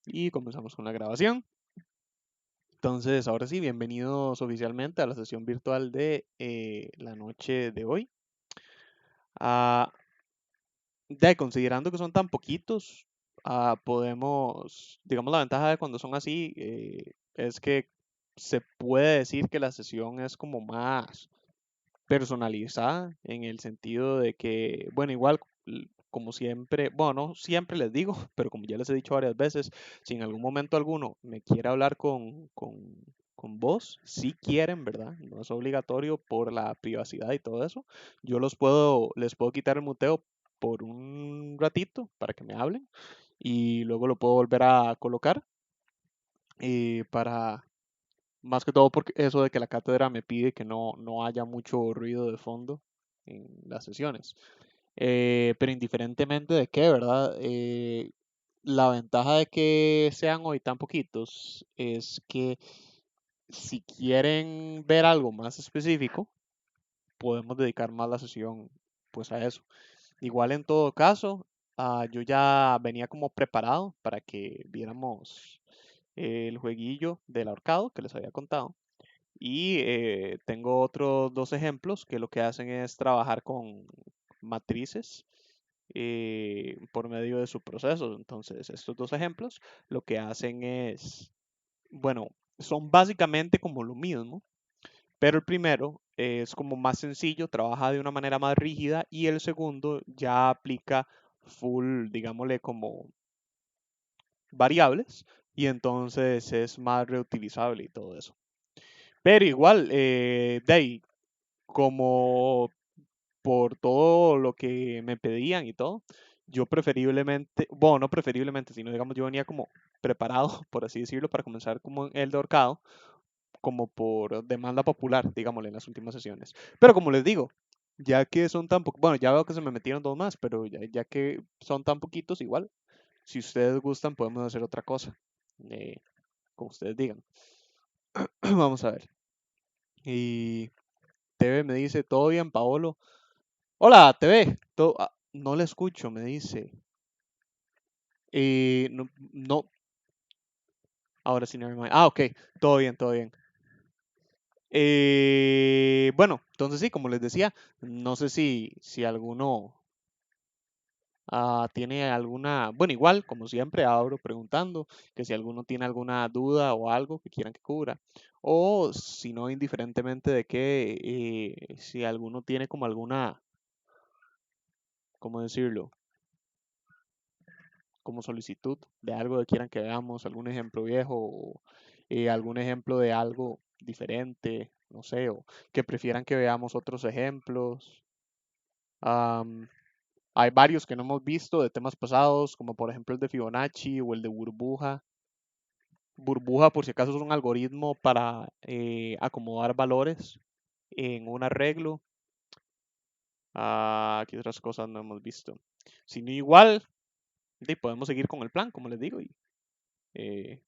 Y comenzamos con la grabación. Entonces, ahora sí, bienvenidos oficialmente a la sesión virtual de la noche de hoy. Ah, considerando que son tan poquitos, podemos, digamos, la ventaja de cuando son así es que se puede decir que la sesión es como más personalizada en el sentido de que, bueno, igual como siempre, bueno, no siempre les digo, pero como ya les he dicho varias veces, si en algún momento alguno me quiere hablar con vos, si quieren, ¿verdad? No es obligatorio por la privacidad y todo eso. Les puedo quitar el muteo por un ratito para que me hablen y luego lo puedo volver a colocar para más que todo porque eso de que la cátedra me pide que no haya mucho ruido de fondo en las sesiones. Pero indiferentemente de qué, ¿verdad? La ventaja de que sean hoy tan poquitos es que si quieren ver algo más específico, podemos dedicar más la sesión pues a eso. Igual en todo caso, yo ya venía como preparado para que viéramos el jueguillo del ahorcado que les había contado. Y tengo otros dos ejemplos que lo que hacen es trabajar con matrices por medio de su proceso. Entonces, estos dos ejemplos lo que hacen es, bueno, son básicamente como lo mismo, pero el primero es como más sencillo, trabaja de una manera más rígida y el segundo ya aplica full, digámosle, como variables y entonces es más reutilizable y todo eso. Pero igual, de ahí, como por todo lo que me pedían y todo, yo preferiblemente, bueno, no preferiblemente, sino digamos, yo venía como preparado, por así decirlo, para comenzar como el de ahorcado, como por demanda popular, digámosle, en las últimas sesiones. Pero como les digo, ya que son tan poquitos, bueno, ya veo que se me metieron dos más, pero ya que son tan poquitos, igual, si ustedes gustan, podemos hacer otra cosa, como ustedes digan. Vamos a ver. Y TV me dice, ¿todo bien, Paolo? Hola, TV. No le escucho, me dice. No, no, ahora sí, never mind. Ok, todo bien, todo bien. Bueno, entonces sí, como les decía, no sé si alguno tiene alguna, bueno, igual, como siempre, abro preguntando que si alguno tiene alguna duda o algo que quieran que cubra, o si no, indiferentemente de que, si alguno tiene como alguna, ¿cómo decirlo? Como solicitud de algo que quieran que veamos, algún ejemplo viejo o algún ejemplo de algo diferente, no sé, o que prefieran que veamos otros ejemplos. Am, Hay varios que no hemos visto de temas pasados, como por ejemplo el de Fibonacci o el de burbuja. Burbuja, por si acaso, es un algoritmo para acomodar valores en un arreglo. ¿Qué otras cosas no hemos visto? Si no, igual, podemos seguir con el plan, como les digo, y eh,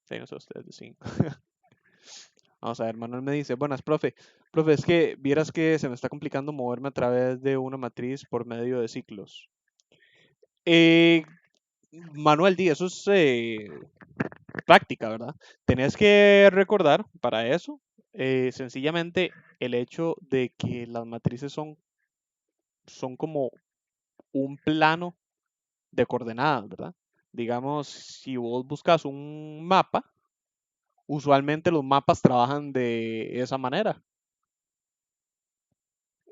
no sé ustedes deciden. Vamos a ver, Manuel me dice, buenas, profe. Profe, es que vieras que se me está complicando moverme a través de una matriz por medio de ciclos. Eh, Manuel, eso es práctica, ¿verdad? Tenés que recordar para eso, sencillamente el hecho de que las matrices son como un plano de coordenadas, ¿verdad? Digamos, si vos buscas un mapa, usualmente los mapas trabajan de esa manera.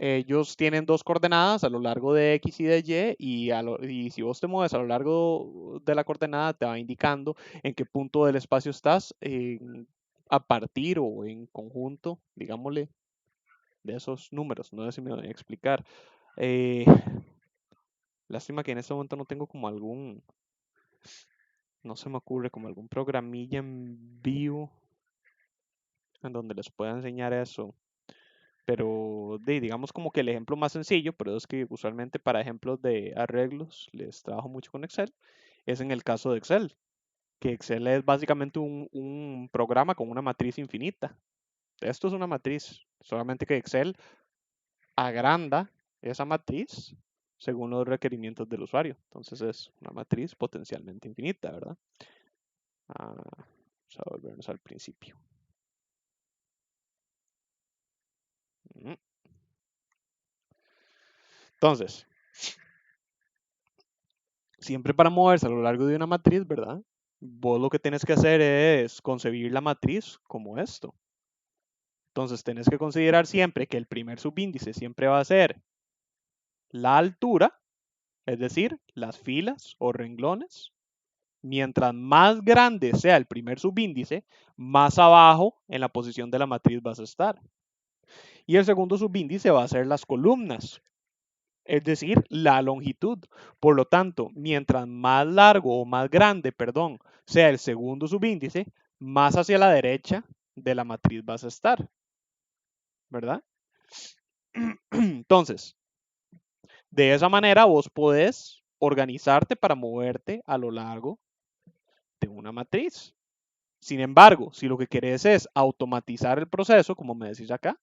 Ellos tienen dos coordenadas a lo largo de X y de Y, y si vos te mueves a lo largo de la coordenada, te va indicando en qué punto del espacio estás a partir o en conjunto, digámosle, de esos números. No sé si me voy a explicar. Eh, Lástima que en este momento no tengo como no se me ocurre como algún programilla en vivo en donde les pueda enseñar eso. Pero digamos como que el ejemplo más sencillo, pero es que usualmente para ejemplos de arreglos les trabajo mucho con Excel, es en el caso de Excel, que Excel es básicamente un programa con una matriz infinita. Esto es una matriz, solamente que Excel agranda esa matriz según los requerimientos del usuario. Entonces es una matriz potencialmente infinita, ¿verdad? Vamos a volvernos al principio. Entonces, siempre para moverse a lo largo de una matriz, ¿verdad? Vos lo que tienes que hacer es concebir la matriz como esto. Entonces, tenés que considerar siempre que el primer subíndice siempre va a ser la altura, es decir, las filas o renglones. Mientras más grande sea el primer subíndice, más abajo en la posición de la matriz vas a estar. Y el segundo subíndice va a ser las columnas, es decir, la longitud. Por lo tanto, mientras más largo o más grande, perdón, sea el segundo subíndice, más hacia la derecha de la matriz vas a estar, ¿verdad? Entonces, de esa manera vos podés organizarte para moverte a lo largo de una matriz. Sin embargo, si lo que querés es automatizar el proceso, como me decís acá,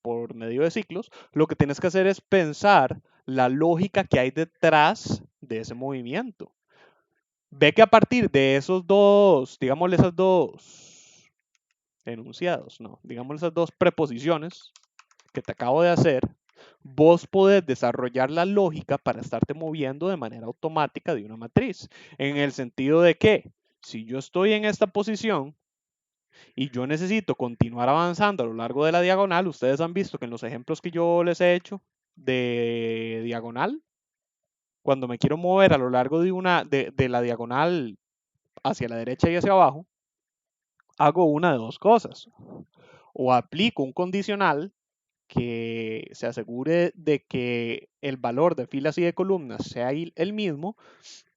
por medio de ciclos, lo que tienes que hacer es pensar la lógica que hay detrás de ese movimiento. Ve que a partir de esos dos, digámosle esas dos enunciados, no, digámosle esas dos preposiciones que te acabo de hacer, vos podés desarrollar la lógica para estarte moviendo de manera automática de una matriz. En el sentido de que, si yo estoy en esta posición y yo necesito continuar avanzando a lo largo de la diagonal, ustedes han visto que en los ejemplos que yo les he hecho de diagonal, cuando me quiero mover a lo largo de la diagonal hacia la derecha y hacia abajo, hago una de dos cosas. O aplico un condicional que se asegure de que el valor de filas y de columnas sea el mismo,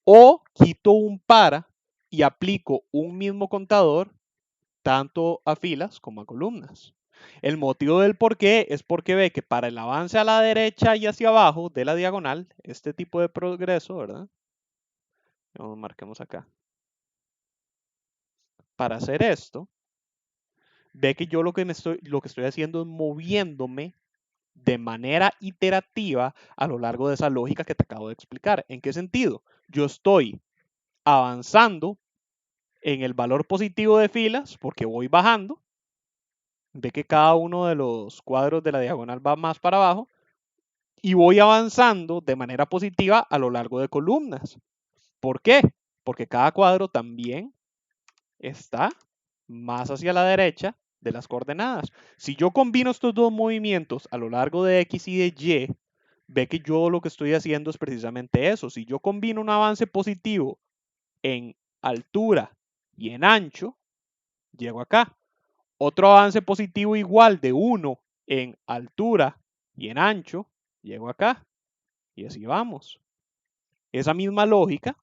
o quito un para y aplico un mismo contador tanto a filas como a columnas. El motivo del por qué es porque ve que para el avance a la derecha y hacia abajo de la diagonal, este tipo de progreso, ¿verdad? Lo marquemos acá. Para hacer esto, ve que yo lo que estoy haciendo es moviéndome de manera iterativa a lo largo de esa lógica que te acabo de explicar. ¿En qué sentido? Yo estoy avanzando en el valor positivo de filas porque voy bajando. Ve que cada uno de los cuadros de la diagonal va más para abajo y voy avanzando de manera positiva a lo largo de columnas. ¿Por qué? Porque cada cuadro también está más hacia la derecha de las coordenadas. Si yo combino estos dos movimientos a lo largo de X y de Y, ve que yo lo que estoy haciendo es precisamente eso. Si yo combino un avance positivo en altura y en ancho, llego acá. Otro avance positivo igual de 1 en altura y en ancho, llego acá. Y así vamos. Esa misma lógica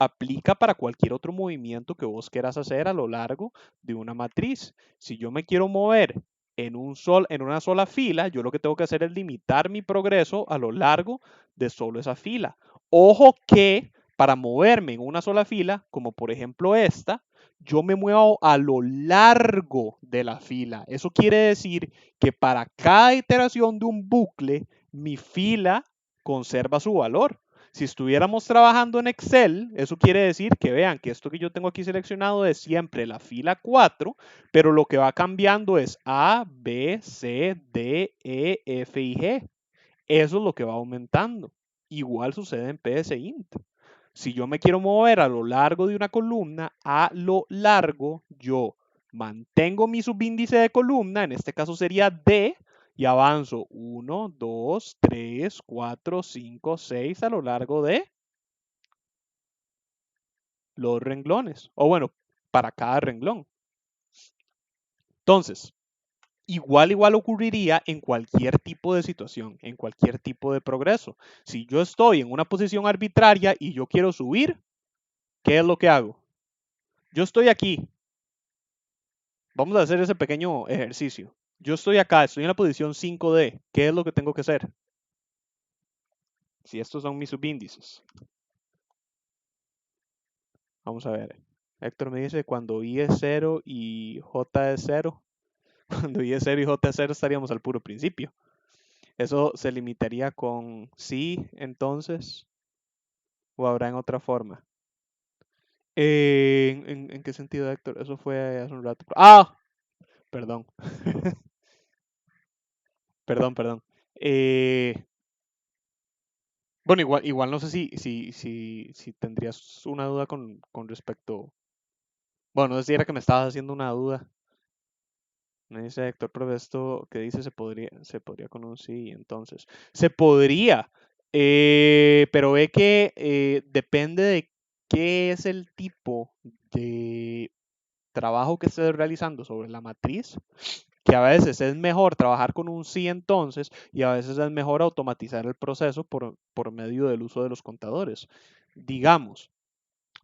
aplica para cualquier otro movimiento que vos quieras hacer a lo largo de una matriz. Si yo me quiero mover en una sola fila, yo lo que tengo que hacer es limitar mi progreso a lo largo de solo esa fila. Ojo que para moverme en una sola fila, como por ejemplo esta, yo me muevo a lo largo de la fila. Eso quiere decir que para cada iteración de un bucle, mi fila conserva su valor. Si estuviéramos trabajando en Excel, eso quiere decir que vean que esto que yo tengo aquí seleccionado es siempre la fila 4, pero lo que va cambiando es A, B, C, D, E, F y G. Eso es lo que va aumentando. Igual sucede en PSInt. Si yo me quiero mover a lo largo de una columna, a lo largo, yo mantengo mi subíndice de columna, en este caso sería D, y avanzo 1, 2, 3, 4, 5, 6 a lo largo de los renglones. O bueno, para cada renglón. Entonces, igual ocurriría en cualquier tipo de situación, en cualquier tipo de progreso. Si yo estoy en una posición arbitraria y yo quiero subir, ¿qué es lo que hago? Yo estoy aquí. Vamos a hacer ese pequeño ejercicio. Yo estoy acá, estoy en la posición 5D. ¿Qué es lo que tengo que hacer? Si estos son mis subíndices. Vamos a ver. Héctor me dice cuando I es 0 y J es 0. Cuando I es 0 y J es 0 estaríamos al puro principio. ¿Eso se limitaría con sí, entonces? ¿O habrá en otra forma? ¿En qué sentido, Héctor? Eso fue hace un rato. ¡Ah! Perdón. Perdón, perdón. Eh, bueno, igual no sé si tendrías una duda con respecto. Bueno, no sé si era que me estabas haciendo una duda. Me dice Héctor, pero esto que dice se podría con un sí, entonces. Se podría, pero ve que depende de qué es el tipo de trabajo que estés realizando sobre la matriz, que a veces es mejor trabajar con un sí entonces y a veces es mejor automatizar el proceso por medio del uso de los contadores. Digamos,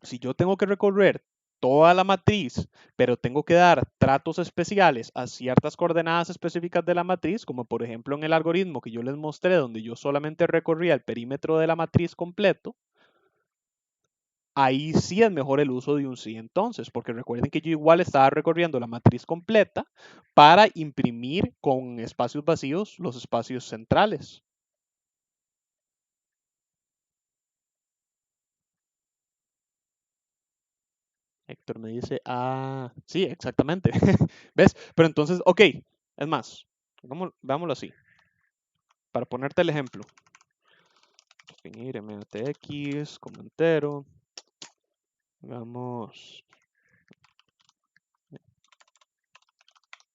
si yo tengo que recorrer toda la matriz, pero tengo que dar tratos especiales a ciertas coordenadas específicas de la matriz, como por ejemplo en el algoritmo que yo les mostré, donde yo solamente recorría el perímetro de la matriz completo, ahí sí es mejor el uso de un sí entonces, porque recuerden que yo igual estaba recorriendo la matriz completa para imprimir con espacios vacíos los espacios centrales. Héctor me dice, sí, exactamente. ¿Ves? Pero entonces, ok, es más, veámoslo así. Para ponerte el ejemplo, definir mtx como entero. Vamos,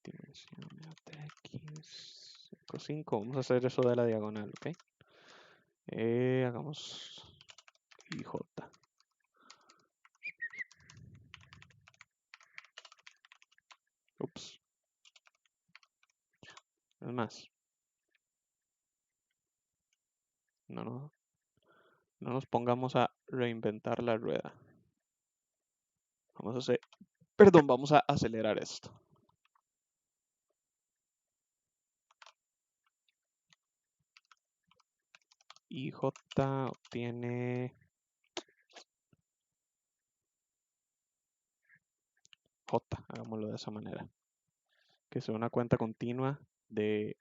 dimensión mtx 5. Vamos a hacer eso de la diagonal, ¿ok? Hagamos ij. Ups, es más, no, no nos pongamos a reinventar la rueda. Vamos a hacer, perdón, vamos a acelerar esto. IJ obtiene J, hagámoslo de esa manera. Que sea una cuenta continua de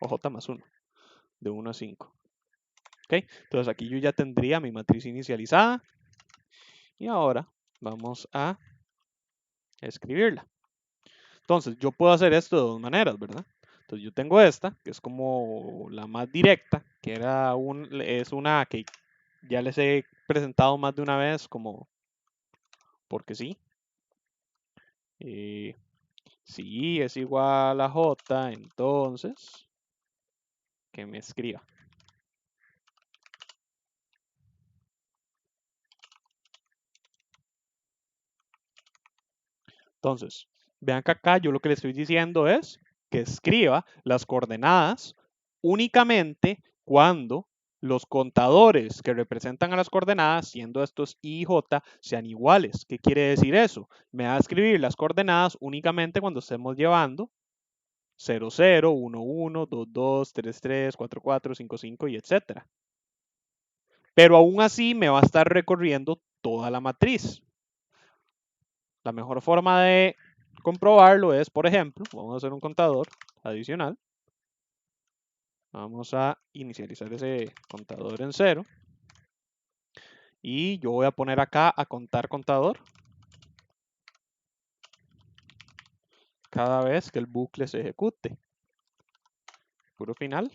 OJ más 1, de 1 a 5. ¿Ok? Entonces aquí yo ya tendría mi matriz inicializada. Y ahora vamos a escribirla. Entonces yo puedo hacer esto de dos maneras, ¿verdad? Entonces yo tengo esta, que es como la más directa, que es una que ya les he presentado más de una vez como porque sí. Si es igual a J, entonces que me escriba. Entonces, vean que acá yo lo que le estoy diciendo es que escriba las coordenadas únicamente cuando los contadores que representan a las coordenadas, siendo estos I y J, sean iguales. ¿Qué quiere decir eso? Me va a escribir las coordenadas únicamente cuando estemos llevando 0, 0, 1, 1, 2, 2, 3, 3, 4, 4, 5, 5 y etcétera. Pero aún así me va a estar recorriendo toda la matriz. La mejor forma de comprobarlo es, por ejemplo, vamos a hacer un contador adicional. Vamos a inicializar ese contador en 0. Y yo voy a poner acá a contar contador cada vez que el bucle se ejecute. Puro final.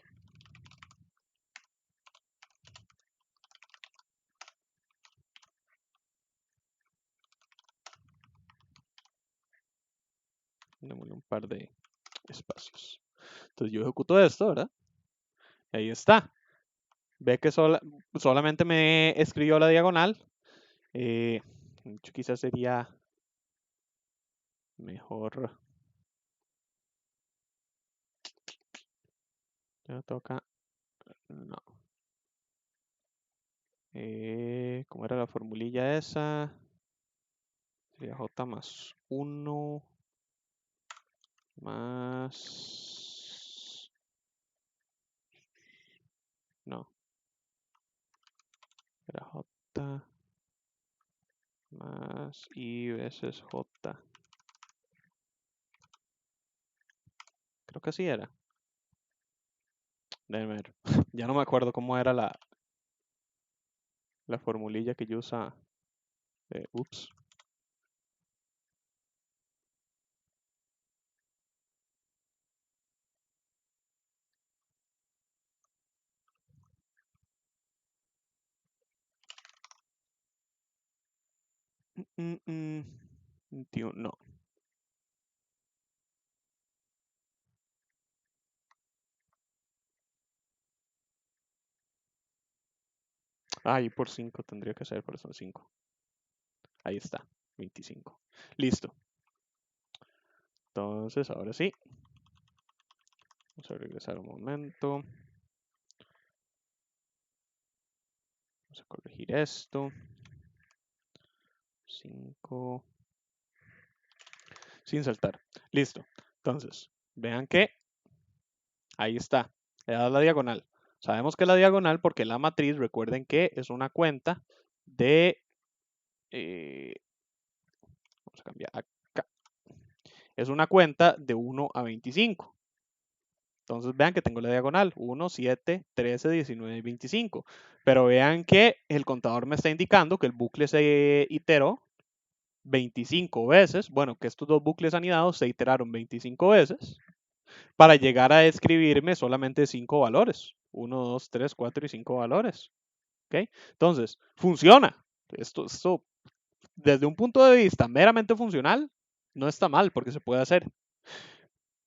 Démosle un par de espacios. Entonces yo ejecuto esto, ¿verdad? Ahí está. Ve que solamente me escribió la diagonal. Quizás sería mejor. Ya toca. No. ¿Cómo era la formulilla esa? Sería J más 1 más. No. Era J más I veces J. Creo que así era. Déjenme ver. Ya no me acuerdo cómo era la formulilla que yo usa. Ups. Mm, mm, 21, no. Ah, y por 5 tendría que ser, pero son 5. Ahí está, 25. Listo. Entonces, ahora sí. Vamos a regresar un momento. Vamos a corregir esto. 5. Sin saltar. Listo. Entonces, vean que ahí está. Le das la diagonal. Sabemos que la diagonal porque la matriz, recuerden que es una cuenta de... vamos a cambiar acá. Es una cuenta de 1 a 25. Entonces vean que tengo la diagonal, 1, 7, 13, 19 y 25. Pero vean que el contador me está indicando que el bucle se iteró 25 veces. Bueno, que estos dos bucles anidados se iteraron 25 veces para llegar a escribirme solamente 5 valores. 1, 2, 3, 4 y 5 valores. ¿Okay? Entonces, funciona. Esto, desde un punto de vista meramente funcional, no está mal porque se puede hacer.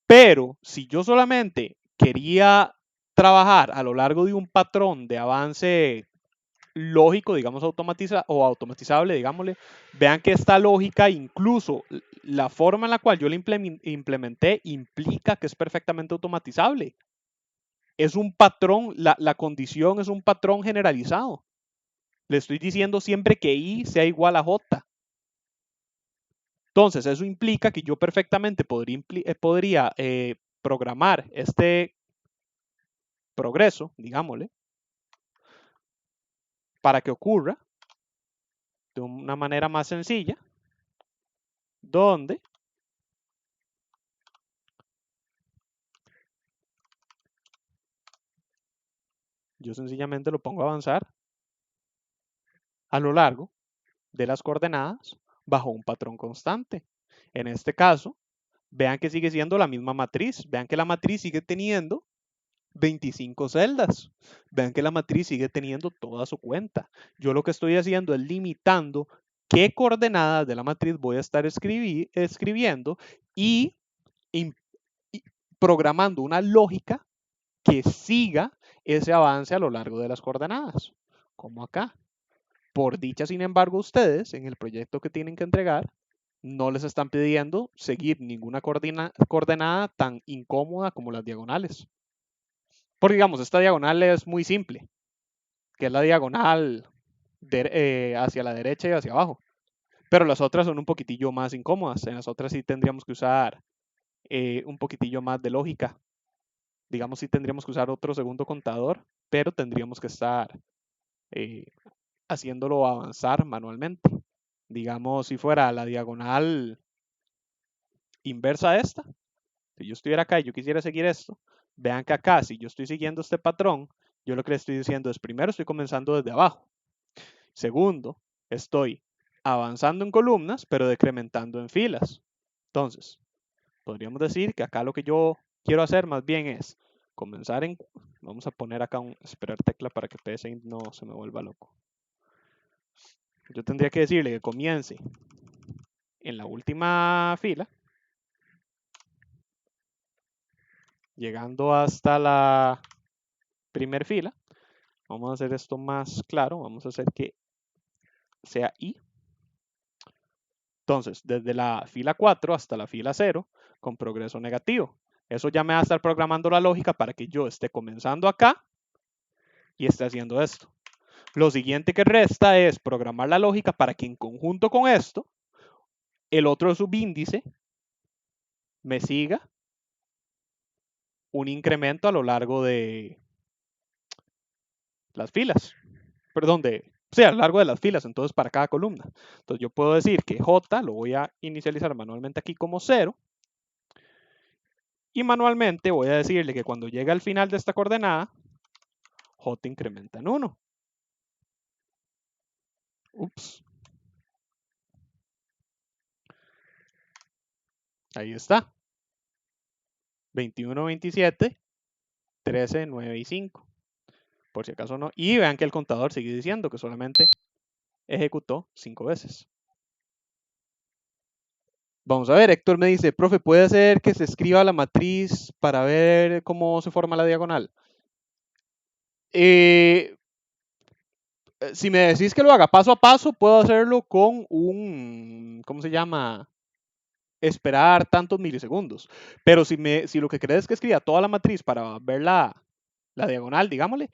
Pero si yo solamente quería trabajar a lo largo de un patrón de avance lógico, digamos, automatizable, digámosle, vean que esta lógica, incluso la forma en la cual yo la implementé, implica que es perfectamente automatizable. Es un patrón, la condición es un patrón generalizado. Le estoy diciendo siempre que I sea igual a J. Entonces, eso implica que yo perfectamente podría programar este progreso, digámosle, para que ocurra de una manera más sencilla, donde yo sencillamente lo pongo a avanzar a lo largo de las coordenadas bajo un patrón constante. En este caso, vean que sigue siendo la misma matriz. Vean que la matriz sigue teniendo 25 celdas. Vean que la matriz sigue teniendo toda su cuenta. Yo lo que estoy haciendo es limitando qué coordenadas de la matriz voy a estar escribiendo y, y programando una lógica que siga ese avance a lo largo de las coordenadas, como acá. Por dicha, sin embargo, ustedes en el proyecto que tienen que entregar no les están pidiendo seguir ninguna coordenada tan incómoda como las diagonales. Porque digamos, esta diagonal es muy simple, que es la diagonal hacia la derecha y hacia abajo. Pero las otras son un poquitillo más incómodas. En las otras sí tendríamos que usar un poquitillo más de lógica. Digamos, sí tendríamos que usar otro segundo contador, pero tendríamos que estar eh, haciéndolo avanzar manualmente. Digamos, si fuera la diagonal inversa a esta, si yo estuviera acá y yo quisiera seguir esto, vean que acá, si yo estoy siguiendo este patrón, yo lo que le estoy diciendo es, primero, estoy comenzando desde abajo. Segundo, estoy avanzando en columnas, pero decrementando en filas. Entonces, podríamos decir que acá lo que yo quiero hacer más bien es comenzar en... Vamos a poner acá un esperar tecla para que PSInt no se me vuelva loco. Yo tendría que decirle que comience en la última fila, llegando hasta la primer fila. Vamos a hacer esto más claro. Vamos a hacer que sea I. Entonces, desde la fila 4 hasta la fila 0, con progreso negativo. Eso ya me va a estar programando la lógica para que yo esté comenzando acá y esté haciendo esto. Lo siguiente que resta es programar la lógica para que en conjunto con esto, el otro subíndice me siga un incremento a lo largo de las filas. Perdón, a lo largo de las filas, entonces para cada columna. Entonces yo puedo decir que J lo voy a inicializar manualmente aquí como 0. Y manualmente voy a decirle que cuando llegue al final de esta coordenada, J incrementa en 1. Ups. Ahí está. 21, 27, 13, 9 y 5. Por si acaso no. Y vean que el contador sigue diciendo que solamente ejecutó 5 veces. Vamos a ver, Héctor me dice, profe, ¿puede ser que se escriba la matriz para ver cómo se forma la diagonal? Eh, si me decís que lo haga paso a paso, puedo hacerlo con un, ¿cómo se llama? Esperar tantos milisegundos. Pero si lo que querés es que escriba toda la matriz para ver la diagonal, digámosle,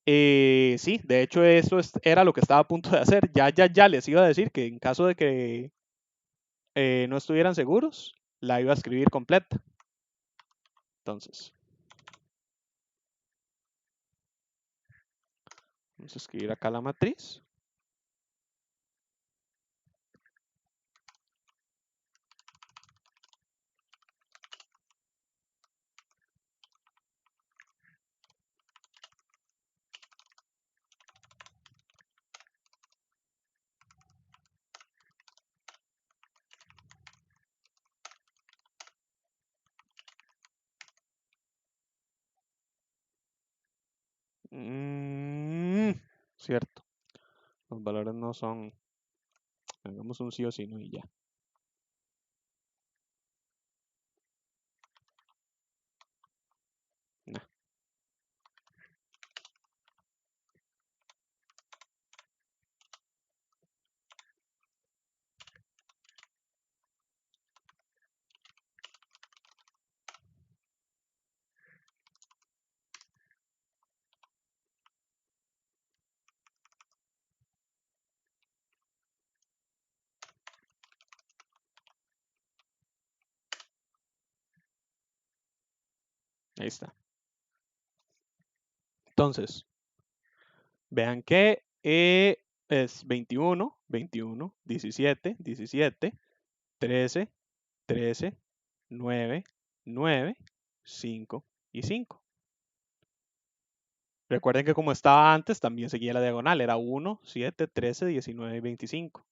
sí, de hecho eso era lo que estaba a punto de hacer. Ya les iba a decir que en caso de que no estuvieran seguros, la iba a escribir completa. Entonces, vamos a escribir acá la matriz. Cierto, los valores no son, hagamos un sí o sí, no y ya. Nah, ahí está. Entonces, vean que es 21, 21, 17, 17, 13, 13, 9, 9, 5 y 5. Recuerden que como estaba antes, también seguía la diagonal. Era 1, 7, 13, 19 y 25.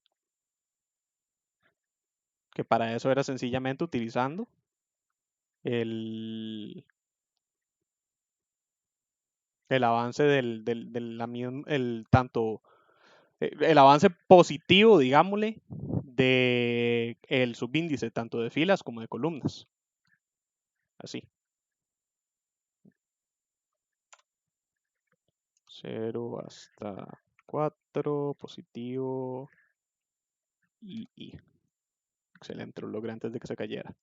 Que para eso era sencillamente utilizando el, el avance tanto el avance positivo, digámosle, de el subíndice, tanto de filas como de columnas. Así. 0 hasta 4, positivo y. Excelente, lo logré antes de que se cayera.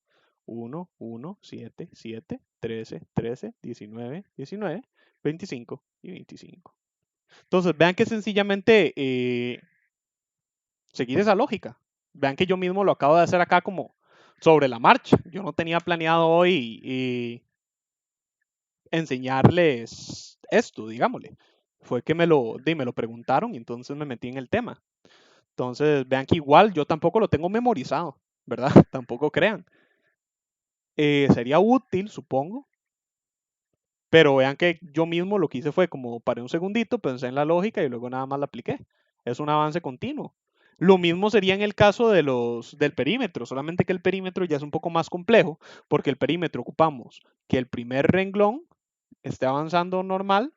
1, 1, 7, 7, 13, 13, 19, 19, 25 y 25. Entonces, vean que sencillamente seguir esa lógica. Vean que yo mismo lo acabo de hacer acá como sobre la marcha. Yo no tenía planeado hoy enseñarles esto, digámosle. Fue que me lo preguntaron y entonces me metí en el tema. Entonces, vean que igual yo tampoco lo tengo memorizado, ¿verdad? Tampoco crean. Sería útil, supongo, pero vean que yo mismo lo que hice fue como paré un segundito, pensé en la lógica y luego nada más la apliqué. Es un avance continuo. Lo mismo sería en el caso del perímetro, solamente que el perímetro ya es un poco más complejo, porque el perímetro ocupamos que el primer renglón esté avanzando normal,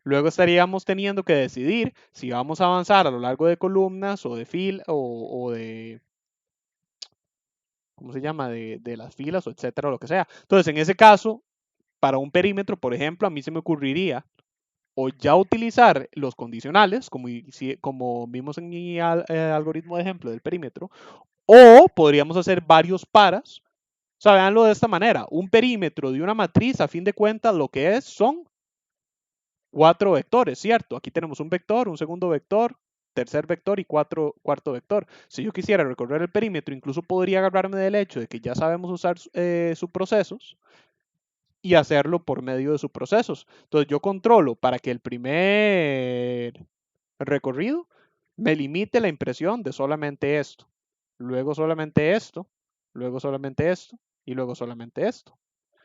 luego estaríamos teniendo que decidir si vamos a avanzar a lo largo de columnas o de o de, ¿cómo se llama? De las filas o etcétera, o lo que sea. Entonces, en ese caso, para un perímetro, por ejemplo, a mí se me ocurriría o ya utilizar los condicionales, como vimos en mi algoritmo de ejemplo del perímetro, o podríamos hacer varios paras. O sea, veanlo de esta manera. Un perímetro de una matriz, a fin de cuentas, lo que es son 4 vectores, ¿cierto? Aquí tenemos un vector, un segundo vector, tercer vector y cuarto vector. Si yo quisiera recorrer el perímetro, incluso podría agarrarme del hecho de que ya sabemos usar subprocesos y hacerlo por medio de subprocesos. Entonces yo controlo para que el primer recorrido me limite la impresión de solamente esto, luego solamente esto, luego solamente esto y luego solamente esto.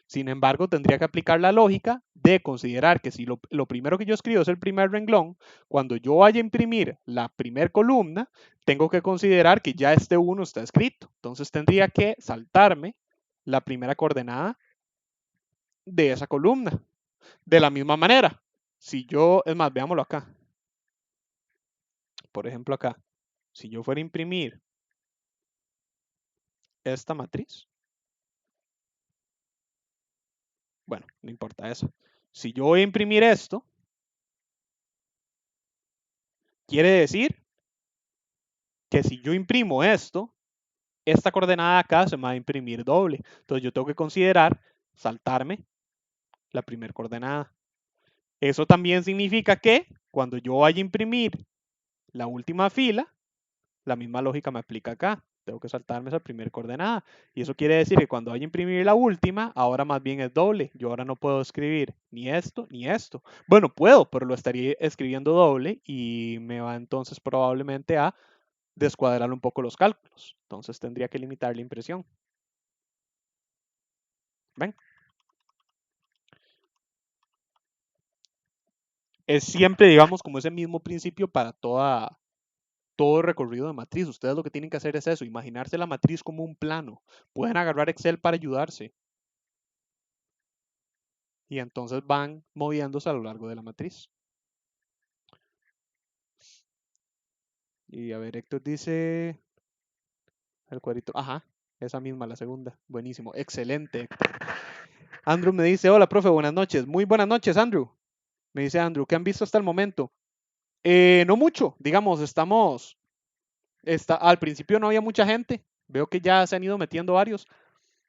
Sin embargo, tendría que aplicar la lógica de considerar que si lo primero que yo escribo es el primer renglón, cuando yo vaya a imprimir la primera columna, tengo que considerar que ya este 1 está escrito. Entonces tendría que saltarme la primera coordenada de esa columna. De la misma manera, si yo, es más, veámoslo acá. Por ejemplo, acá, si yo fuera a imprimir esta matriz, bueno, no importa eso. Si yo voy a imprimir esto, quiere decir que si yo imprimo esto, esta coordenada acá se me va a imprimir doble. Entonces yo tengo que considerar saltarme la primera coordenada. Eso también significa que cuando yo vaya a imprimir la última fila, la misma lógica me aplica acá. Tengo que saltarme esa primera coordenada. Y eso quiere decir que cuando vaya a imprimir la última, ahora más bien es doble. Yo ahora no puedo escribir ni esto ni esto. Bueno, puedo, pero lo estaría escribiendo doble y me va entonces probablemente a descuadrar un poco los cálculos. Entonces tendría que limitar la impresión. ¿Ven? Es siempre, digamos, como ese mismo principio para todo recorrido de matriz. Ustedes lo que tienen que hacer es eso, imaginarse la matriz como un plano. Pueden agarrar Excel para ayudarse y entonces van moviéndose a lo largo de la matriz. Y a ver, Héctor dice el cuadrito. Ajá, esa misma, la segunda. Buenísimo, excelente, Héctor. Andrew me dice, hola, profe, buenas noches. Muy buenas noches, Andrew. Me dice Andrew, ¿qué han visto hasta el momento? No mucho, digamos, al principio no había mucha gente. Veo que ya se han ido metiendo varios.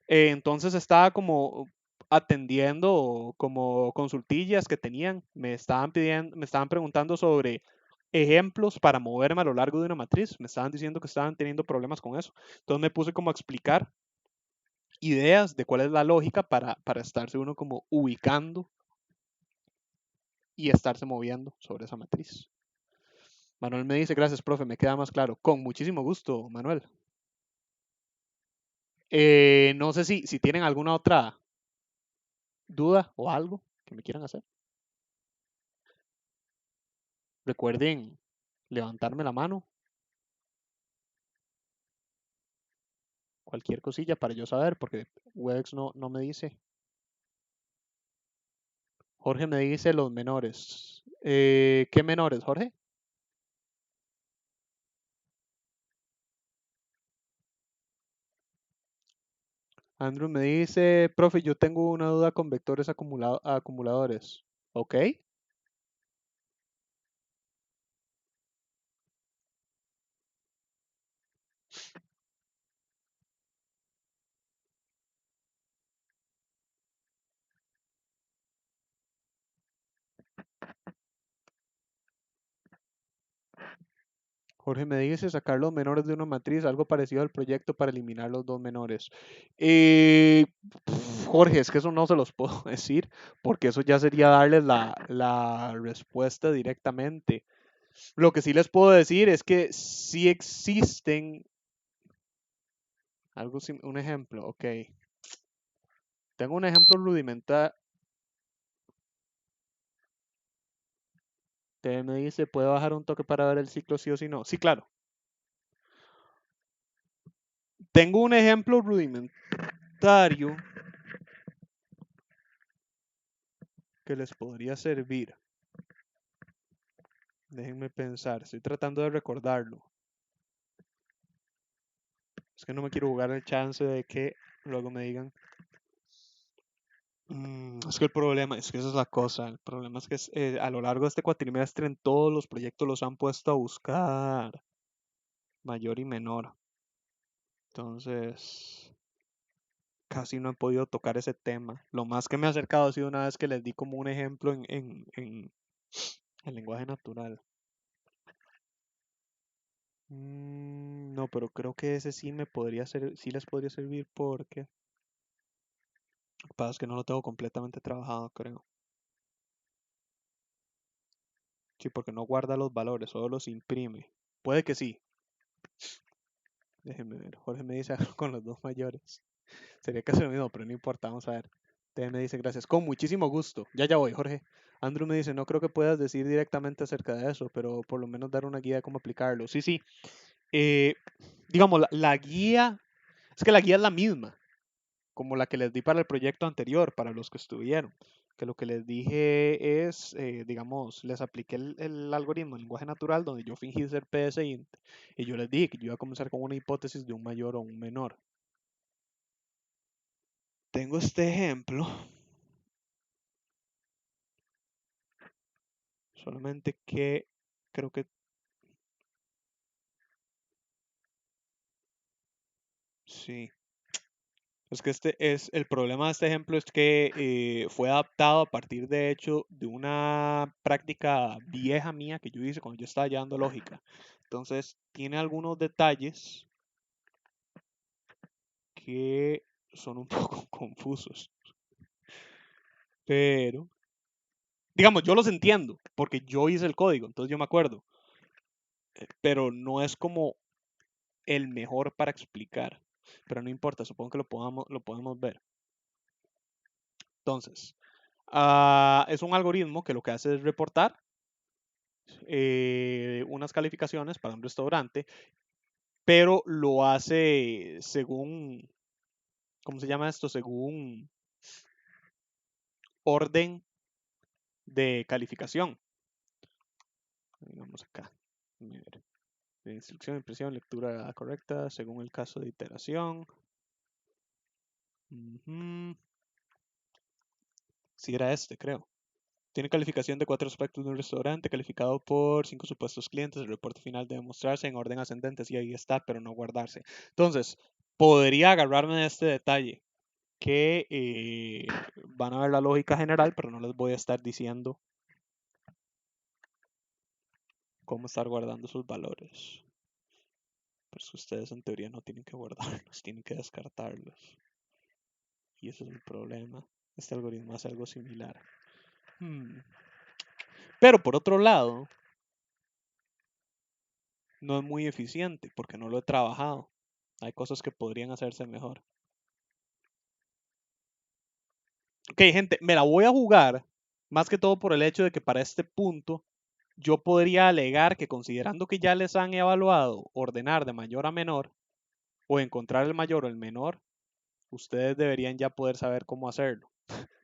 Entonces estaba como atendiendo como consultillas que tenían. Me estaban pidiendo, me estaban preguntando sobre ejemplos para moverme a lo largo de una matriz. Me estaban diciendo que estaban teniendo problemas con eso. Entonces me puse como a explicar ideas de cuál es la lógica para estarse uno como ubicando y estarse moviendo sobre esa matriz. Manuel me dice, gracias, profe, me queda más claro. Con muchísimo gusto, Manuel. No sé si tienen alguna otra duda o algo que me quieran hacer. Recuerden levantarme la mano, cualquier cosilla para yo saber, porque Webex no me dice. Jorge me dice los menores. ¿Qué menores, Jorge? Andrew me dice, profe, yo tengo una duda con vectores acumuladores. ¿Ok? Jorge me dice sacar los menores de una matriz, algo parecido al proyecto para eliminar los dos menores. Eh, Jorge, es que eso no se los puedo decir, porque eso ya sería darles la respuesta directamente. Lo que sí les puedo decir es que sí existen, un ejemplo, ok. Tengo un ejemplo rudimentar. Te me dice, ¿puedo bajar un toque para ver el ciclo sí o sí no? Sí, claro. Tengo un ejemplo rudimentario que les podría servir. Déjenme pensar, estoy tratando de recordarlo. Es que no me quiero jugar el chance de que luego me digan. Es que el problema, es que esa es la cosa. El problema es que a lo largo de este cuatrimestre en todos los proyectos los han puesto a buscar mayor y menor. Entonces, casi no he podido tocar ese tema. Lo más que me he acercado ha sido una vez que les di como un ejemplo en el lenguaje natural. No, pero creo que ese sí me podría ser, sí les podría servir porque lo que pasa es que no lo tengo completamente trabajado, creo. Sí, porque no guarda los valores, solo los imprime. Puede que sí. Déjenme ver. Jorge me dice algo con los dos mayores. Sería casi lo mismo, pero no importa, vamos a ver. Te me dice, gracias. Con muchísimo gusto. Ya voy, Jorge. Andrew me dice, no creo que puedas decir directamente acerca de eso, pero por lo menos dar una guía de cómo aplicarlo. Sí, sí. Eh, digamos, la guía, es que la guía es la misma, como la que les di para el proyecto anterior, para los que estuvieron. Que lo que les dije es, digamos, les apliqué el algoritmo en lenguaje natural donde yo fingí ser PSINT y yo les dije que yo iba a comenzar con una hipótesis de un mayor o un menor. Tengo este ejemplo, solamente que creo que sí. Es que este es el problema de este ejemplo es que fue adaptado a partir de hecho de una práctica vieja mía que yo hice cuando yo estaba llevando lógica. Entonces tiene algunos detalles que son un poco confusos, pero digamos yo los entiendo porque yo hice el código, entonces yo me acuerdo, pero no es como el mejor para explicar. Pero no importa, supongo que lo podemos ver. Entonces, es un algoritmo que lo que hace es reportar unas calificaciones para un restaurante, pero lo hace según, ¿cómo se llama esto? Según orden de calificación. Vamos acá. Instrucción, impresión, lectura correcta, según el caso de iteración. Si era este, creo. Tiene calificación de 4 aspectos de un restaurante, calificado por 5 supuestos clientes. El reporte final debe mostrarse en orden ascendente, sí, ahí está, pero no guardarse. Entonces, podría agarrarme de este detalle, que van a ver la lógica general, pero no les voy a estar diciendo cómo estar guardando sus valores. Pues ustedes en teoría no tienen que guardarlos, tienen que descartarlos. Y ese es el problema. Este algoritmo hace algo similar. Pero por otro lado, no es muy eficiente porque no lo he trabajado. Hay cosas que podrían hacerse mejor. Ok, gente, me la voy a jugar más que todo por el hecho de que para este punto yo podría alegar que considerando que ya les han evaluado ordenar de mayor a menor o encontrar el mayor o el menor, ustedes deberían ya poder saber cómo hacerlo.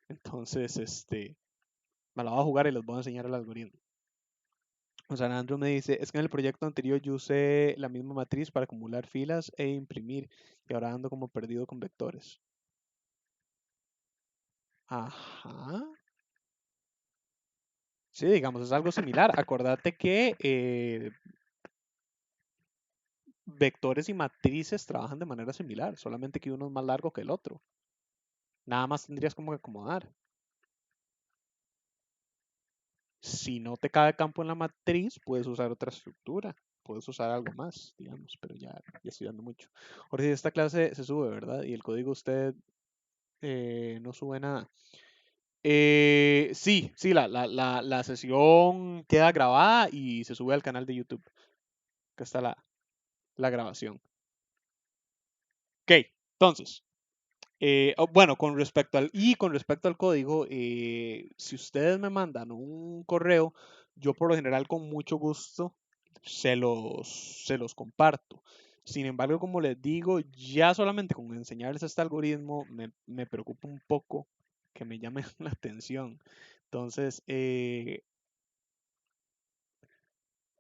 Entonces, me la voy a jugar y les voy a enseñar el algoritmo. O sea, Andrew me dice, es que en el proyecto anterior yo usé la misma matriz para acumular filas e imprimir y ahora ando como perdido con vectores. Ajá. Sí, digamos, es algo similar. Acordate que vectores y matrices trabajan de manera similar, solamente que uno es más largo que el otro. Nada más tendrías como que acomodar. Si no te cabe campo en la matriz, puedes usar otra estructura. Puedes usar algo más, digamos, pero ya estoy dando mucho. Ahora, si esta clase se sube, ¿verdad? Y el código usted no sube nada. Sí, la sesión queda grabada y se sube al canal de YouTube. Acá está la grabación. Ok, entonces, bueno, con respecto al código, si ustedes me mandan un correo, yo por lo general con mucho gusto se los comparto. Sin embargo, como les digo, ya solamente con enseñarles este algoritmo me preocupa un poco que me llamen la atención. Entonces,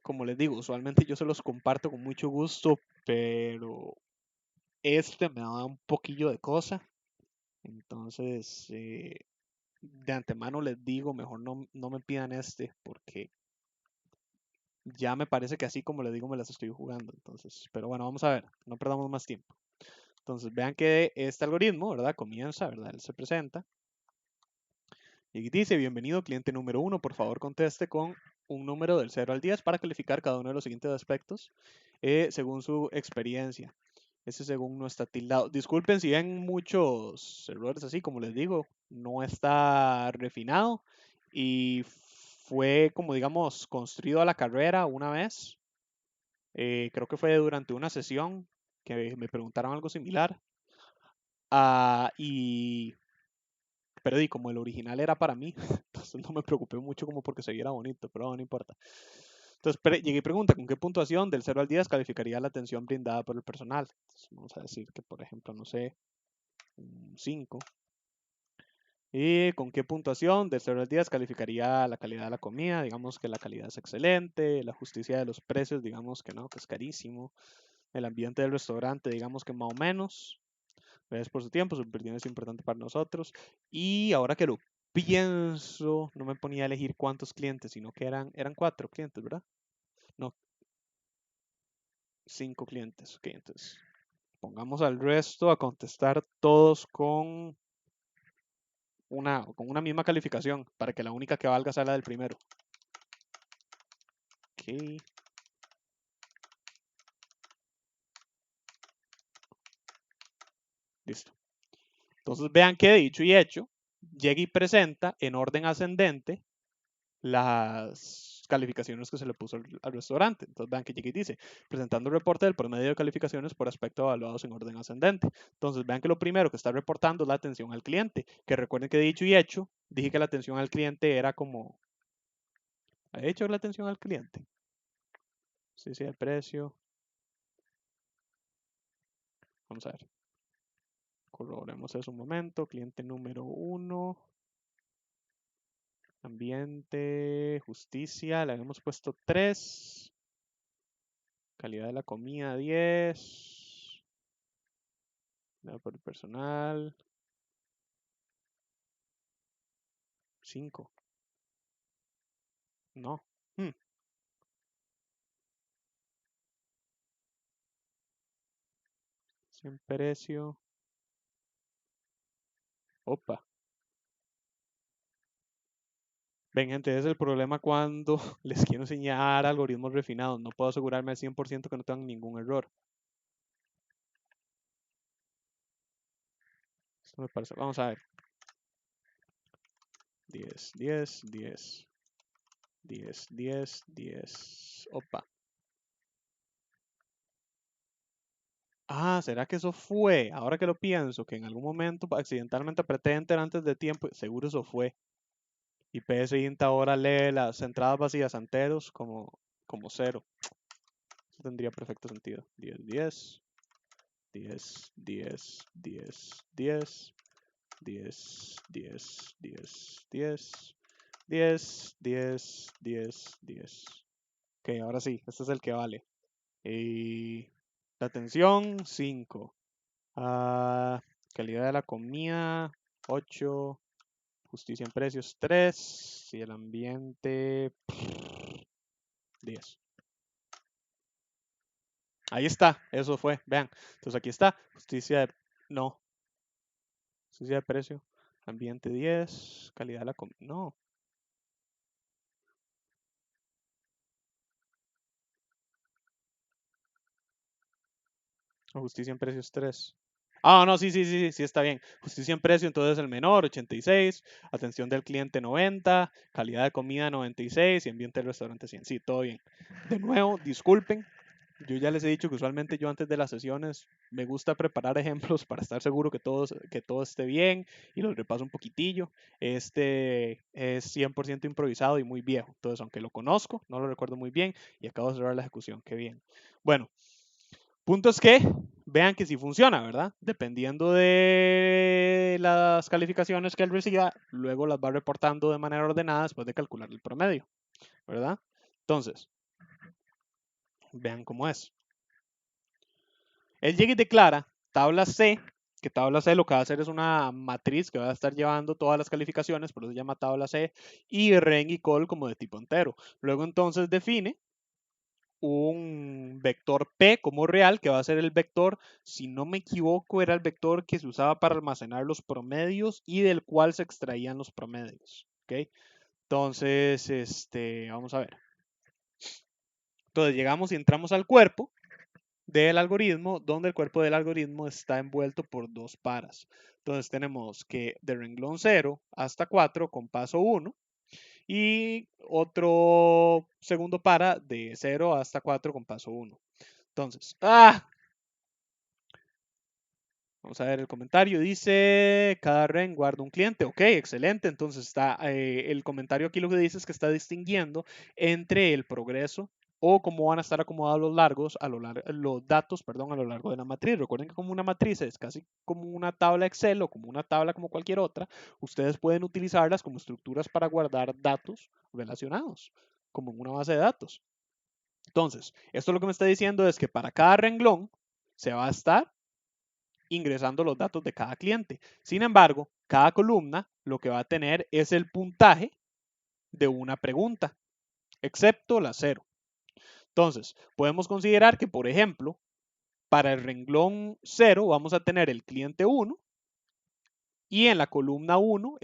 como les digo, usualmente yo se los comparto con mucho gusto, pero me da un poquillo de cosa. Entonces, de antemano les digo, mejor no me pidan porque ya me parece que así como les digo me las estoy jugando. Entonces, pero bueno, vamos a ver, no perdamos más tiempo. Entonces, vean que este algoritmo, ¿verdad? Comienza, ¿verdad? Él se presenta y dice, bienvenido cliente número 1, por favor conteste con un número del 0 al 10 para calificar cada uno de los siguientes aspectos según su experiencia. Ese según no está tildado. Disculpen si ven muchos errores así, como les digo, no está refinado y fue como digamos construido a la carrera una vez. Creo que fue durante una sesión que me preguntaron algo similar. Y Pero como el original era para mí, entonces no me preocupé mucho como porque se viera bonito, pero no importa. Entonces llegué y pregunta, ¿con qué puntuación del 0 al 10 calificaría la atención brindada por el personal? Entonces, vamos a decir que, por ejemplo, no sé, un 5. ¿Y con qué puntuación del 0 al 10 calificaría la calidad de la comida? Digamos que la calidad es excelente, la justicia de los precios, digamos que no, que es carísimo. El ambiente del restaurante, digamos que más o menos. Gracias por su tiempo, su opinión es importante para nosotros. Y ahora que lo pienso, no me ponía a elegir cuántos clientes, sino que eran 4 clientes, ¿verdad? No, 5 clientes. Ok, entonces pongamos al resto a contestar todos con una misma calificación para que la única que valga sea la del primero. Ok. Listo. Entonces vean que dicho y hecho, llega y presenta en orden ascendente las calificaciones que se le puso al restaurante. Entonces vean que llega y dice, presentando el reporte del promedio de calificaciones por aspecto evaluados en orden ascendente. Entonces vean que lo primero que está reportando es la atención al cliente, que recuerden que dicho y hecho, dije que la atención al cliente era como, ¿he hecho la atención al cliente? Sí, sí, el precio. Vamos a ver. Corroboremos eso un momento. Cliente número 1. Ambiente, justicia, le habíamos puesto 3. Calidad de la comida, 10. Por el personal, 5. No. Hmm. Sin precio. Opa. Ven, gente, ese es el problema cuando les quiero enseñar algoritmos refinados. No puedo asegurarme al 100% que no tengan ningún error. Esto me parece. Vamos a ver. 10, 10, 10. 10, 10, 10. Opa. Ah, ¿será que eso fue? Ahora que lo pienso, que en algún momento accidentalmente apreté Enter antes de tiempo. Seguro eso fue. Y PSINT ahora lee las entradas vacías enteros como 0. Eso tendría perfecto sentido. 10, 10. 10, 10, 10, 10. 10, 10, 10, 10. 10, 10, 10, 10. Ok, ahora sí, este es el que vale. Y la atención, 5. Calidad de la comida, 8. Justicia en precios, 3. Y el ambiente, 10. Ahí está, eso fue, vean. Entonces aquí está, justicia de... No, justicia de precio, ambiente 10, calidad de la comida... No, justicia en precios 3. Ah, no, sí, sí, sí, sí, sí, está bien. Justicia en precio, entonces el menor, 86. Atención del cliente, 90. Calidad de comida, 96. Y ambiente del restaurante, 100. Sí, todo bien. De nuevo, disculpen. Yo ya les he dicho que usualmente yo antes de las sesiones me gusta preparar ejemplos para estar seguro que todo esté bien y los repaso un poquitillo. Este es 100% improvisado y muy viejo. Entonces, aunque lo conozco, no lo recuerdo muy bien y acabo de cerrar la ejecución. Qué bien. Bueno, punto es que vean que sí funciona, ¿verdad? Dependiendo de las calificaciones que él reciba, luego las va reportando de manera ordenada después de calcular el promedio, ¿verdad? Entonces, vean cómo es. Él llega y declara tabla C, que tabla C lo que va a hacer es una matriz que va a estar llevando todas las calificaciones, por eso se llama tabla C, y ren y col como de tipo entero. Luego entonces define un vector P como real, que va a ser el vector, si no me equivoco, era el vector que se usaba para almacenar los promedios y del cual se extraían los promedios. ¿Ok? Entonces, vamos a ver. Entonces llegamos y entramos al cuerpo del algoritmo, donde el cuerpo del algoritmo está envuelto por dos paras. Entonces tenemos que de renglón 0 hasta 4 con paso 1 y otro segundo para de 0 hasta 4 con paso 1. Entonces, Vamos a ver el comentario. Dice, cada ren guarda un cliente. Ok, excelente. Entonces está el comentario aquí lo que dice es que está distinguiendo entre el progreso o cómo van a estar acomodados los datos, perdón, a lo largo de la matriz. Recuerden que como una matriz es casi como una tabla Excel o como una tabla como cualquier otra, ustedes pueden utilizarlas como estructuras para guardar datos relacionados, como en una base de datos. Entonces, esto lo que me está diciendo es que para cada renglón se va a estar ingresando los datos de cada cliente. Sin embargo, cada columna lo que va a tener es el puntaje de una pregunta, excepto la cero. Entonces, podemos considerar que, por ejemplo, para el renglón 0 vamos a tener el cliente 1 y en la columna 1,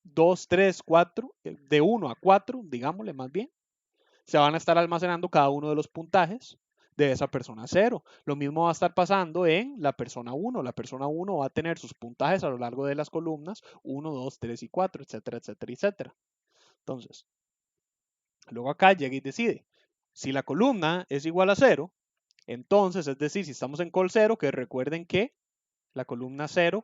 2, 3, 4, de 1 a 4, digámosle más bien, se van a estar almacenando cada uno de los puntajes de esa persona 0. Lo mismo va a estar pasando en la persona 1. La persona 1 va a tener sus puntajes a lo largo de las columnas 1, 2, 3 y 4, etcétera, etcétera, etcétera. Entonces, luego acá llega y decide. Si la columna es igual a 0, entonces, es decir, si estamos en col 0, que recuerden que la columna 0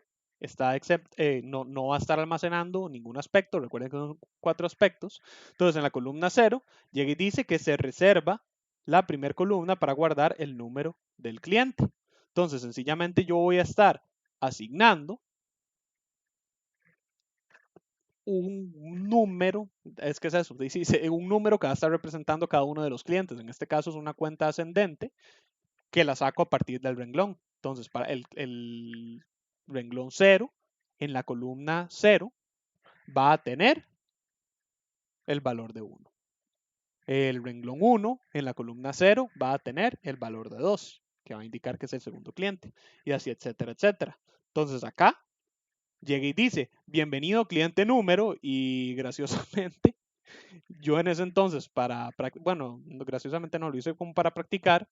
no va a estar almacenando ningún aspecto, recuerden que son 4 aspectos. Entonces, en la columna 0, llega y dice que se reserva la primera columna para guardar el número del cliente. Entonces, sencillamente yo voy a estar asignando un número, es que es eso, dice un número que va a estar representando cada uno de los clientes. En este caso es una cuenta ascendente que la saco a partir del renglón. Entonces, para el renglón 0, en la columna 0, va a tener el valor de 1. El renglón 1, en la columna 0, va a tener el valor de 2, que va a indicar que es el segundo cliente. Y así, etcétera, etcétera. Entonces, acá llega y dice, bienvenido cliente número, y graciosamente, yo en ese entonces, bueno, graciosamente no, lo hice como para practicar,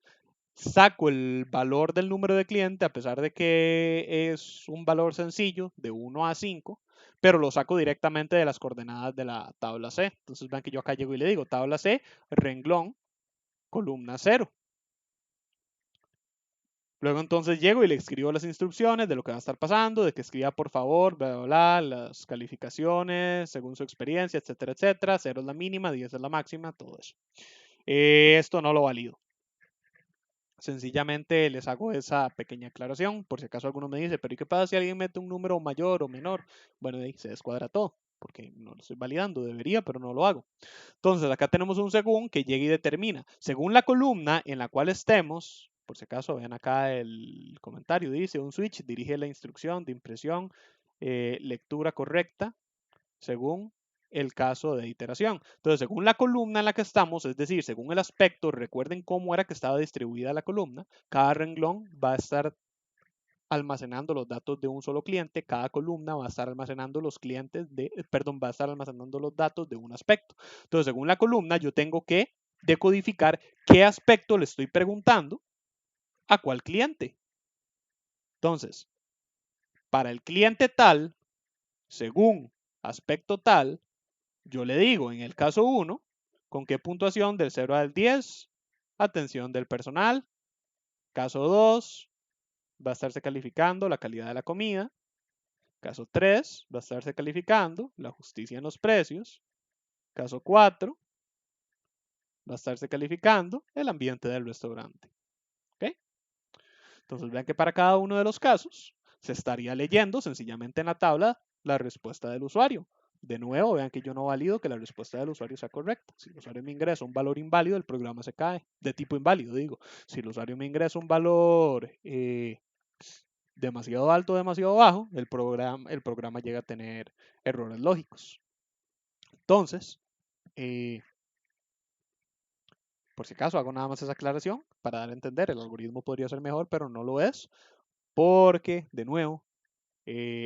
saco el valor del número de cliente, a pesar de que es un valor sencillo, de 1 a 5, pero lo saco directamente de las coordenadas de la tabla C. Entonces vean que yo acá llego y le digo, tabla C, renglón, columna 0. Luego entonces llego y le escribo las instrucciones de lo que va a estar pasando, de que escriba por favor, bla, bla, bla, las calificaciones según su experiencia, etcétera, etcétera. 0 es la mínima, 10 es la máxima, todo eso. Esto no lo valido. Sencillamente les hago esa pequeña aclaración, por si acaso alguno me dice, pero ¿y qué pasa si alguien mete un número mayor o menor? Bueno, ahí se descuadra todo, porque no lo estoy validando, debería, pero no lo hago. Entonces, acá tenemos un según que llega y determina. Según la columna en la cual estemos, por si acaso, vean acá el comentario, dice, un switch dirige la instrucción de impresión, lectura correcta, según el caso de iteración. Entonces, según la columna en la que estamos, es decir, según el aspecto, recuerden cómo era que estaba distribuida la columna, cada renglón va a estar almacenando los datos de un solo cliente, cada columna va a estar almacenando va a estar almacenando los datos de un aspecto. Entonces, según la columna, yo tengo que decodificar qué aspecto le estoy preguntando a cuál cliente. Entonces, para el cliente tal, según aspecto tal, yo le digo, en el caso 1, con qué puntuación del 0 al 10, atención del personal. Caso 2, va a estarse calificando la calidad de la comida. Caso 3, va a estarse calificando la justicia en los precios. Caso 4, va a estarse calificando el ambiente del restaurante. ¿Okay? Entonces vean que para cada uno de los casos se estaría leyendo sencillamente en la tabla la respuesta del usuario. De nuevo, vean que yo no valido que la respuesta del usuario sea correcta. Si el usuario me ingresa un valor inválido, el programa se cae. De tipo inválido, digo. Si el usuario me ingresa un valor demasiado alto o demasiado bajo, el programa llega a tener errores lógicos. Entonces, por si acaso, hago nada más esa aclaración para dar a entender, el algoritmo podría ser mejor, pero no lo es, porque, de nuevo,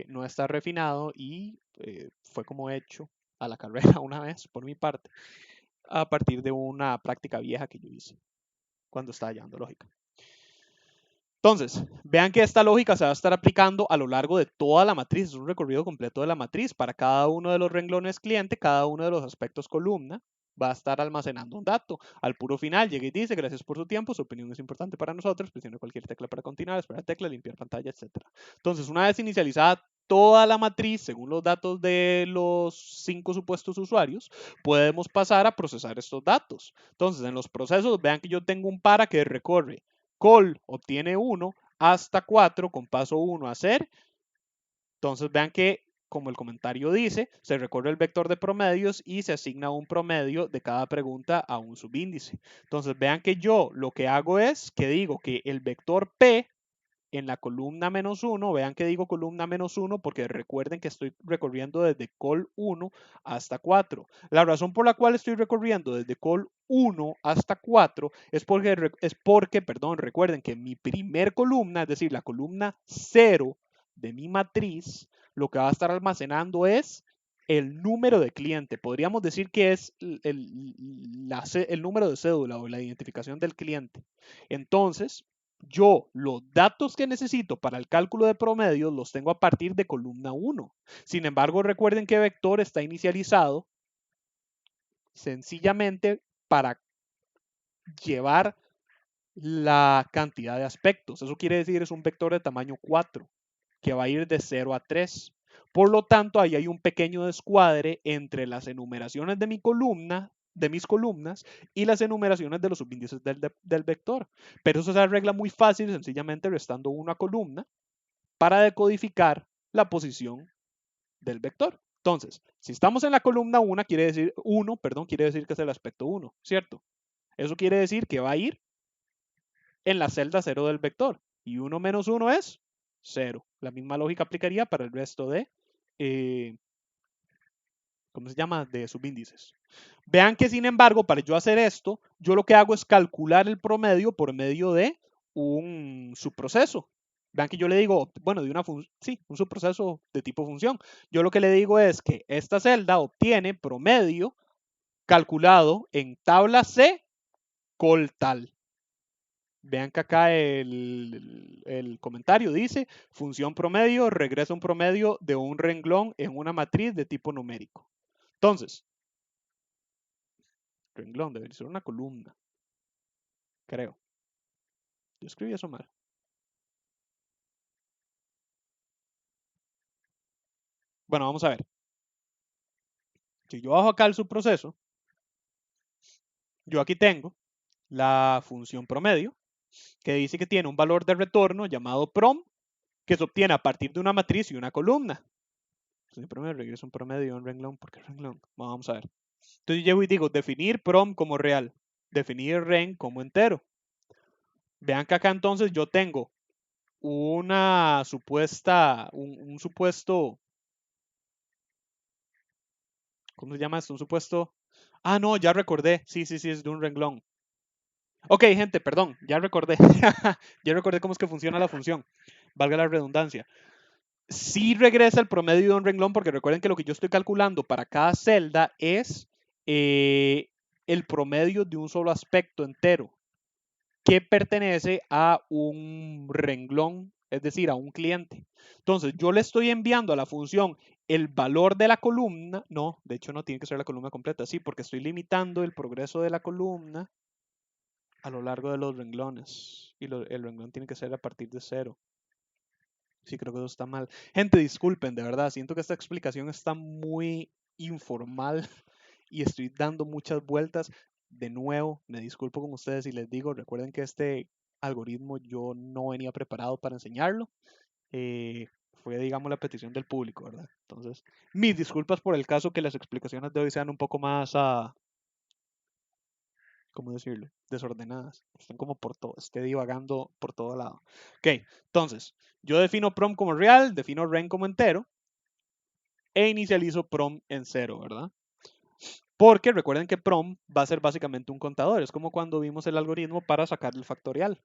no está refinado y fue como hecho a la carrera una vez, por mi parte, a partir de una práctica vieja que yo hice cuando estaba llevando lógica. Entonces, vean que esta lógica se va a estar aplicando a lo largo de toda la matriz, es un recorrido completo de la matriz para cada uno de los renglones cliente, cada uno de los aspectos columna, va a estar almacenando un dato. Al puro final llega y dice, gracias por su tiempo, su opinión es importante para nosotros, presione cualquier tecla para continuar, espera tecla, limpiar pantalla, etc. Entonces, una vez inicializada toda la matriz, según los datos de los 5 supuestos usuarios, podemos pasar a procesar estos datos. Entonces, en los procesos, vean que yo tengo un para que recorre call, obtiene 1, hasta 4, con paso 1 a hacer. Entonces, vean que, como el comentario dice, se recorre el vector de promedios y se asigna un promedio de cada pregunta a un subíndice. Entonces, vean que yo lo que hago es que digo que el vector P en la columna -1, vean que digo columna -1 porque recuerden que estoy recorriendo desde col 1 hasta 4. La razón por la cual estoy recorriendo desde col 1 hasta 4 es porque, perdón, recuerden que mi primer columna, es decir, la columna 0 de mi matriz, lo que va a estar almacenando es el número de cliente. Podríamos decir que es el número de cédula o la identificación del cliente. Entonces, yo los datos que necesito para el cálculo de promedios los tengo a partir de columna 1. Sin embargo, recuerden que vector está inicializado sencillamente para llevar la cantidad de aspectos. Eso quiere decir es un vector de tamaño 4 que va a ir de 0 a 3. Por lo tanto, ahí hay un pequeño descuadre entre las enumeraciones de mi columna, de mis columnas, y las enumeraciones de los subíndices del vector. Pero eso se arregla muy fácil, sencillamente restando una columna para decodificar la posición del vector. Entonces, si estamos en la columna 1, quiere decir que es el aspecto 1, ¿cierto? Eso quiere decir que va a ir en la celda 0 del vector. Y 1 menos 1 es 0. La misma lógica aplicaría para el resto de, ¿cómo se llama? De subíndices. Vean que, sin embargo, para yo hacer esto, yo lo que hago es calcular el promedio por medio de un subproceso. Vean que yo le digo, bueno, de un subproceso de tipo función. Yo lo que le digo es que esta celda obtiene promedio calculado en tabla C col tal. Vean que acá el comentario dice, función promedio regresa un promedio de un renglón en una matriz de tipo numérico. Entonces, renglón debería ser una columna, creo. Yo escribí eso mal. Bueno, vamos a ver. Si yo bajo acá el subproceso, yo aquí tengo la función promedio, que dice que tiene un valor de retorno llamado prom, que se obtiene a partir de una matriz y una columna. Entonces, promedio regresa un promedio de un renglón. ¿Por qué renglón? Bueno, vamos a ver. Entonces yo llego y digo, definir prom como real, definir ren como entero. Vean que acá entonces yo tengo una supuesta, un supuesto, ¿cómo se llama esto? Un supuesto, no, ya recordé, sí, es de un renglón. Ok, gente, perdón, ya recordé, ya recordé cómo es que funciona la función, valga la redundancia. Sí regresa el promedio de un renglón porque recuerden que lo que yo estoy calculando para cada celda es el promedio de un solo aspecto entero que pertenece a un renglón, es decir, a un cliente. Entonces, yo le estoy enviando a la función el valor de la columna, no, de hecho no tiene que ser la columna completa, sí, porque estoy limitando el progreso de la columna a lo largo de los renglones y el renglón tiene que ser a partir de 0. Sí, creo que eso está mal. Gente, disculpen, de verdad, siento que esta explicación está muy informal y estoy dando muchas vueltas. De nuevo, me disculpo con ustedes y les digo, recuerden que este algoritmo yo no venía preparado para enseñarlo. Fue, digamos, la petición del público, ¿verdad? Entonces, mis disculpas por el caso que las explicaciones de hoy sean un poco más, ¿cómo decirlo? Desordenadas. Están como por todo, esté divagando por todo lado. Ok, entonces, yo defino prom como real, defino ren como entero e inicializo prom en 0, ¿verdad? Porque recuerden que prom va a ser básicamente un contador. Es como cuando vimos el algoritmo para sacar el factorial.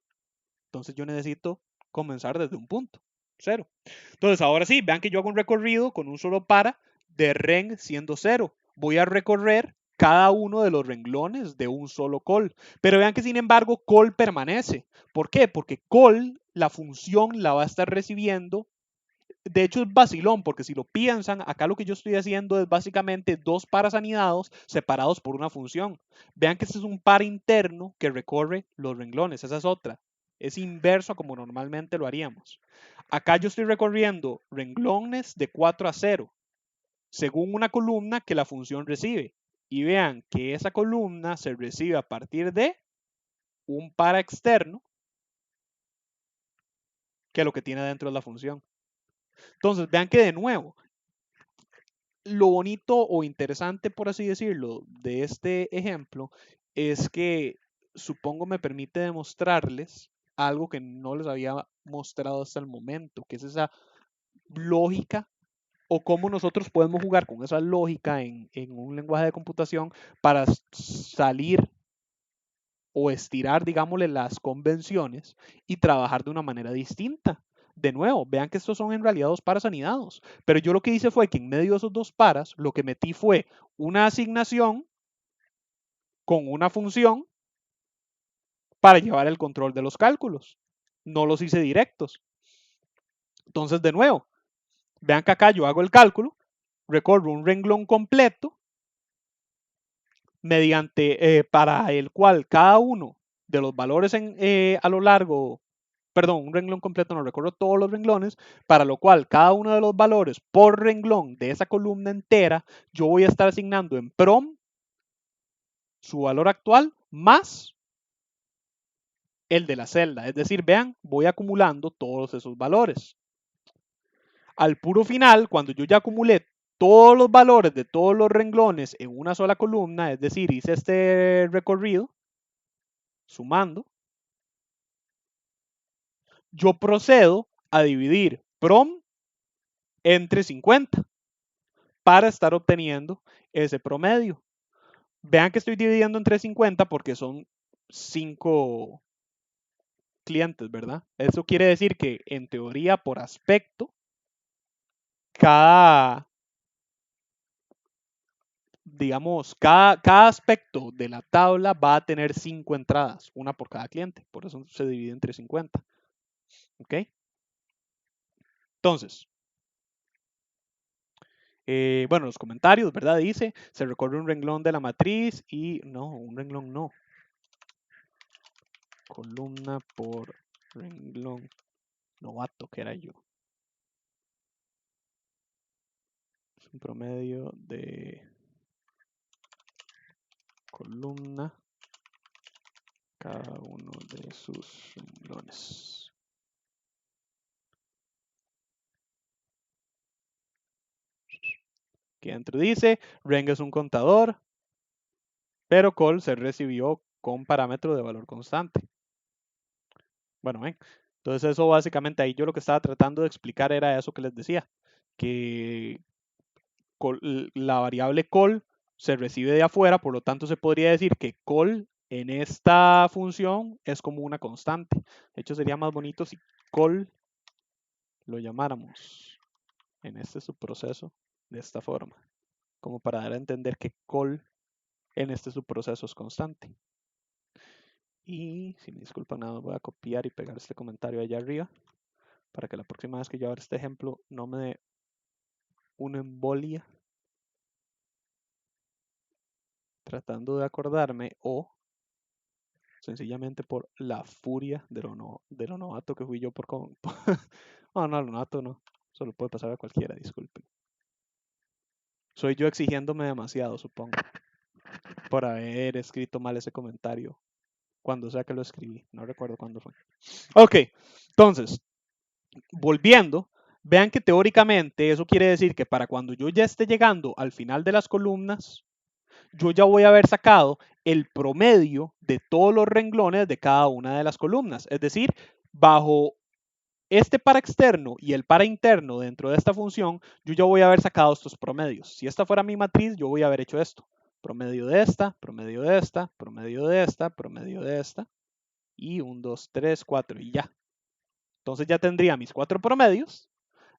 Entonces yo necesito comenzar desde un punto, 0. Entonces ahora sí, vean que yo hago un recorrido con un solo para de ren siendo 0. Voy a recorrer cada uno de los renglones de un solo call. Pero vean que sin embargo call permanece. ¿Por qué? Porque call, la función la va a estar recibiendo de hecho es vacilón, porque si lo piensan, acá lo que yo estoy haciendo es básicamente dos pares anidados separados por una función. Vean que este es un par interno que recorre los renglones, esa es otra. Es inverso a como normalmente lo haríamos. Acá yo estoy recorriendo renglones de 4 a 0, según una columna que la función recibe. Y vean que esa columna se recibe a partir de un par externo, que es lo que tiene dentro de la función. Entonces, vean que de nuevo, lo bonito o interesante, por así decirlo, de este ejemplo es que supongo me permite demostrarles algo que no les había mostrado hasta el momento, que es esa lógica o cómo nosotros podemos jugar con esa lógica en un lenguaje de computación para salir o estirar, digámosle, las convenciones y trabajar de una manera distinta. De nuevo, vean que estos son en realidad dos paras anidados, pero yo lo que hice fue que en medio de esos dos paras, lo que metí fue una asignación con una función para llevar el control de los cálculos. No los hice directos. Entonces, de nuevo, vean que acá yo hago el cálculo, recorro un renglón completo, mediante para el cual cada uno de los valores a lo largo, perdón, un renglón completo, no recorro todos los renglones, para lo cual cada uno de los valores por renglón de esa columna entera, yo voy a estar asignando en prom su valor actual más el de la celda. Es decir, vean, voy acumulando todos esos valores. Al puro final, cuando yo ya acumulé todos los valores de todos los renglones en una sola columna, es decir, hice este recorrido, sumando, yo procedo a dividir prom entre 50 para estar obteniendo ese promedio. Vean que estoy dividiendo entre 50 porque son 5 clientes, ¿verdad? Eso quiere decir que en teoría por aspecto, cada, digamos, cada aspecto de la tabla va a tener 5 entradas, una por cada cliente, por eso se divide entre 50. ¿Ok? Entonces, bueno, los comentarios, ¿verdad? Dice, se recorre un renglón de la matriz y no, un renglón no. Columna por renglón. Novato que era yo. Es un promedio de columna cada uno de sus renglones. Aquí adentro dice, Reng es un contador, pero col se recibió con parámetro de valor constante. Bueno, ven. Entonces eso básicamente ahí yo lo que estaba tratando de explicar era eso que les decía, que la variable col se recibe de afuera, por lo tanto se podría decir que col en esta función es como una constante. De hecho sería más bonito si col lo llamáramos en este subproceso de esta forma, como para dar a entender que col en este subproceso es constante. Y si me disculpan nada, voy a copiar y pegar este comentario allá arriba para que la próxima vez que yo abra este ejemplo no me dé una embolia tratando de acordarme o sencillamente por la furia de lo novato que fui yo por... no, lo novato no, solo puede pasar a cualquiera, disculpen. Soy yo exigiéndome demasiado, supongo, por haber escrito mal ese comentario cuando sea que lo escribí, no recuerdo cuándo fue. Ok, entonces, volviendo, vean que teóricamente eso quiere decir que para cuando yo ya esté llegando al final de las columnas, yo ya voy a haber sacado el promedio de todos los renglones de cada una de las columnas. Es decir, bajo este par externo y el par interno dentro de esta función, yo ya voy a haber sacado estos promedios. Si esta fuera mi matriz, yo voy a haber hecho esto. Promedio de esta, promedio de esta, promedio de esta, promedio de esta. Y 1, 2, 3, 4 y ya. Entonces ya tendría mis 4 promedios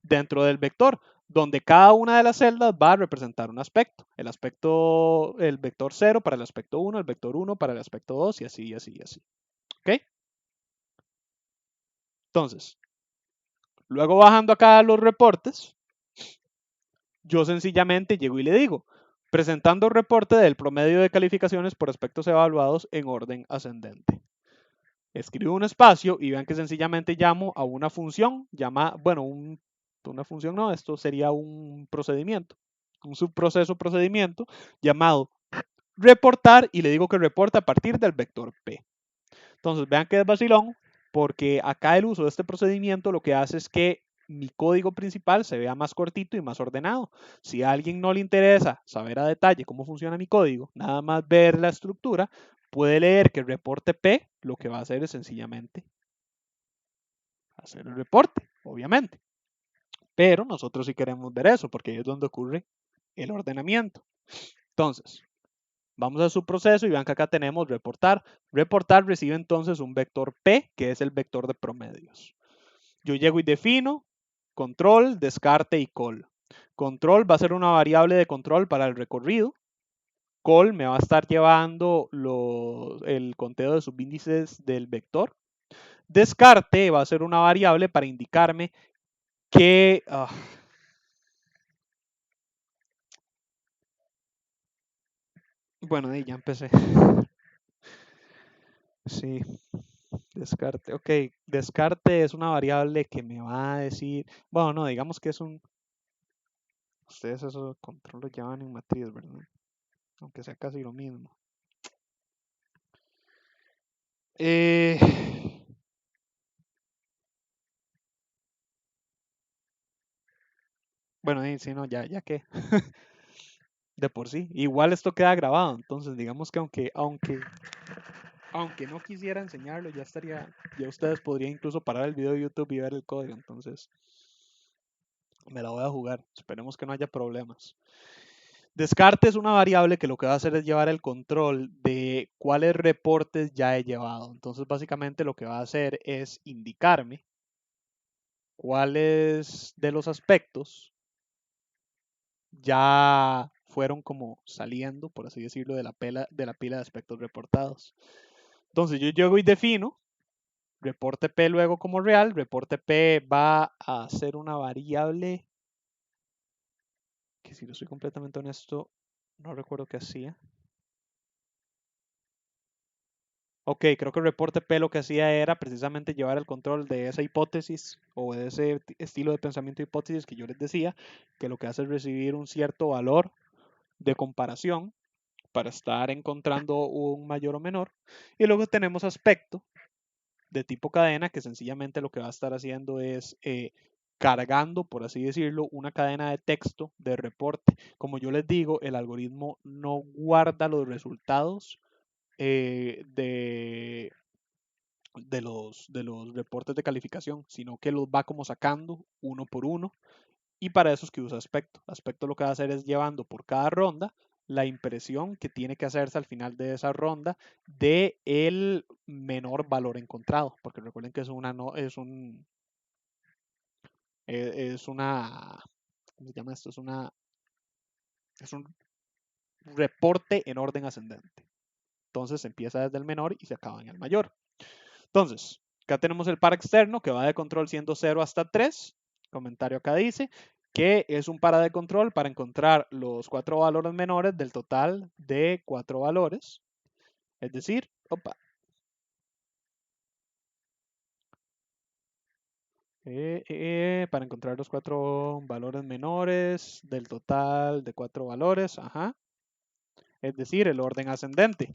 dentro del vector, donde cada una de las celdas va a representar un aspecto. El vector 0 para el aspecto 1, el vector 1 para el aspecto 2 y así, y así, y así. ¿Ok? Entonces, Luego bajando acá a los reportes, yo sencillamente llego y le digo, presentando reporte del promedio de calificaciones por aspectos evaluados en orden ascendente. Escribo un espacio y vean que sencillamente llamo a una función llamada, bueno, una función no, esto sería un procedimiento, un subproceso procedimiento llamado reportar y le digo que reporta a partir del vector P. Entonces vean que es vacilón porque acá el uso de este procedimiento lo que hace es que mi código principal se vea más cortito y más ordenado. Si a alguien no le interesa saber a detalle cómo funciona mi código, nada más ver la estructura, puede leer que el reporte P lo que va a hacer es sencillamente hacer el reporte, obviamente. Pero nosotros sí queremos ver eso porque ahí es donde ocurre el ordenamiento. Entonces, vamos a su proceso y vean que acá tenemos reportar. Reportar recibe entonces un vector P, que es el vector de promedios. Yo llego y defino control, descarte y call. Control va a ser una variable de control para el recorrido. Call me va a estar llevando el conteo de subíndices del vector. Descarte va a ser una variable para indicarme que... bueno, ya empecé. Sí, descarte. Ok, descarte es una variable que me va a decir... Bueno, no, digamos que es un... Ustedes esos control lo llaman en matriz, ¿verdad? Aunque sea casi lo mismo. Eh... Bueno, sí, no, ya que. De por sí. Igual esto queda grabado. Entonces, digamos que aunque no quisiera enseñarlo, ya estaría. Ya ustedes podrían incluso parar el video de YouTube y ver el código. Entonces, me la voy a jugar. Esperemos que no haya problemas. Descarte es una variable que lo que va a hacer es llevar el control de cuáles reportes ya he llevado. Entonces, básicamente lo que va a hacer es indicarme cuáles de los aspectos ya fueron como saliendo, por así decirlo, de la pila de aspectos reportados. Entonces yo llego y defino reporte P luego como real. Reporte P va a ser una variable que, si lo soy completamente honesto, no recuerdo qué hacía. Ok, creo que el reporte P lo que hacía era precisamente llevar el control de esa hipótesis o de ese estilo de pensamiento hipótesis que yo les decía, que lo que hace es recibir un cierto valor de comparación para estar encontrando un mayor o menor. Y luego tenemos aspecto de tipo cadena, que sencillamente lo que va a estar haciendo es cargando, por así decirlo, una cadena de texto de reporte. Como yo les digo, el algoritmo no guarda los resultados de los reportes de calificación, sino que los va como sacando uno por uno. Y para eso es que usa aspecto. Aspecto lo que va a hacer es llevando por cada ronda la impresión que tiene que hacerse al final de esa ronda de el menor valor encontrado. Porque recuerden que es una no, es una ¿cómo se llama esto? Es un reporte en orden ascendente. Entonces empieza desde el menor y se acaba en el mayor. Entonces, acá tenemos el par externo que va de control siendo 0 hasta 3. Comentario acá dice que es un para de control para encontrar los 4 valores menores del total de 4 valores. Es decir, para encontrar los 4 valores menores del total de 4 valores. Ajá. Es decir, el orden ascendente.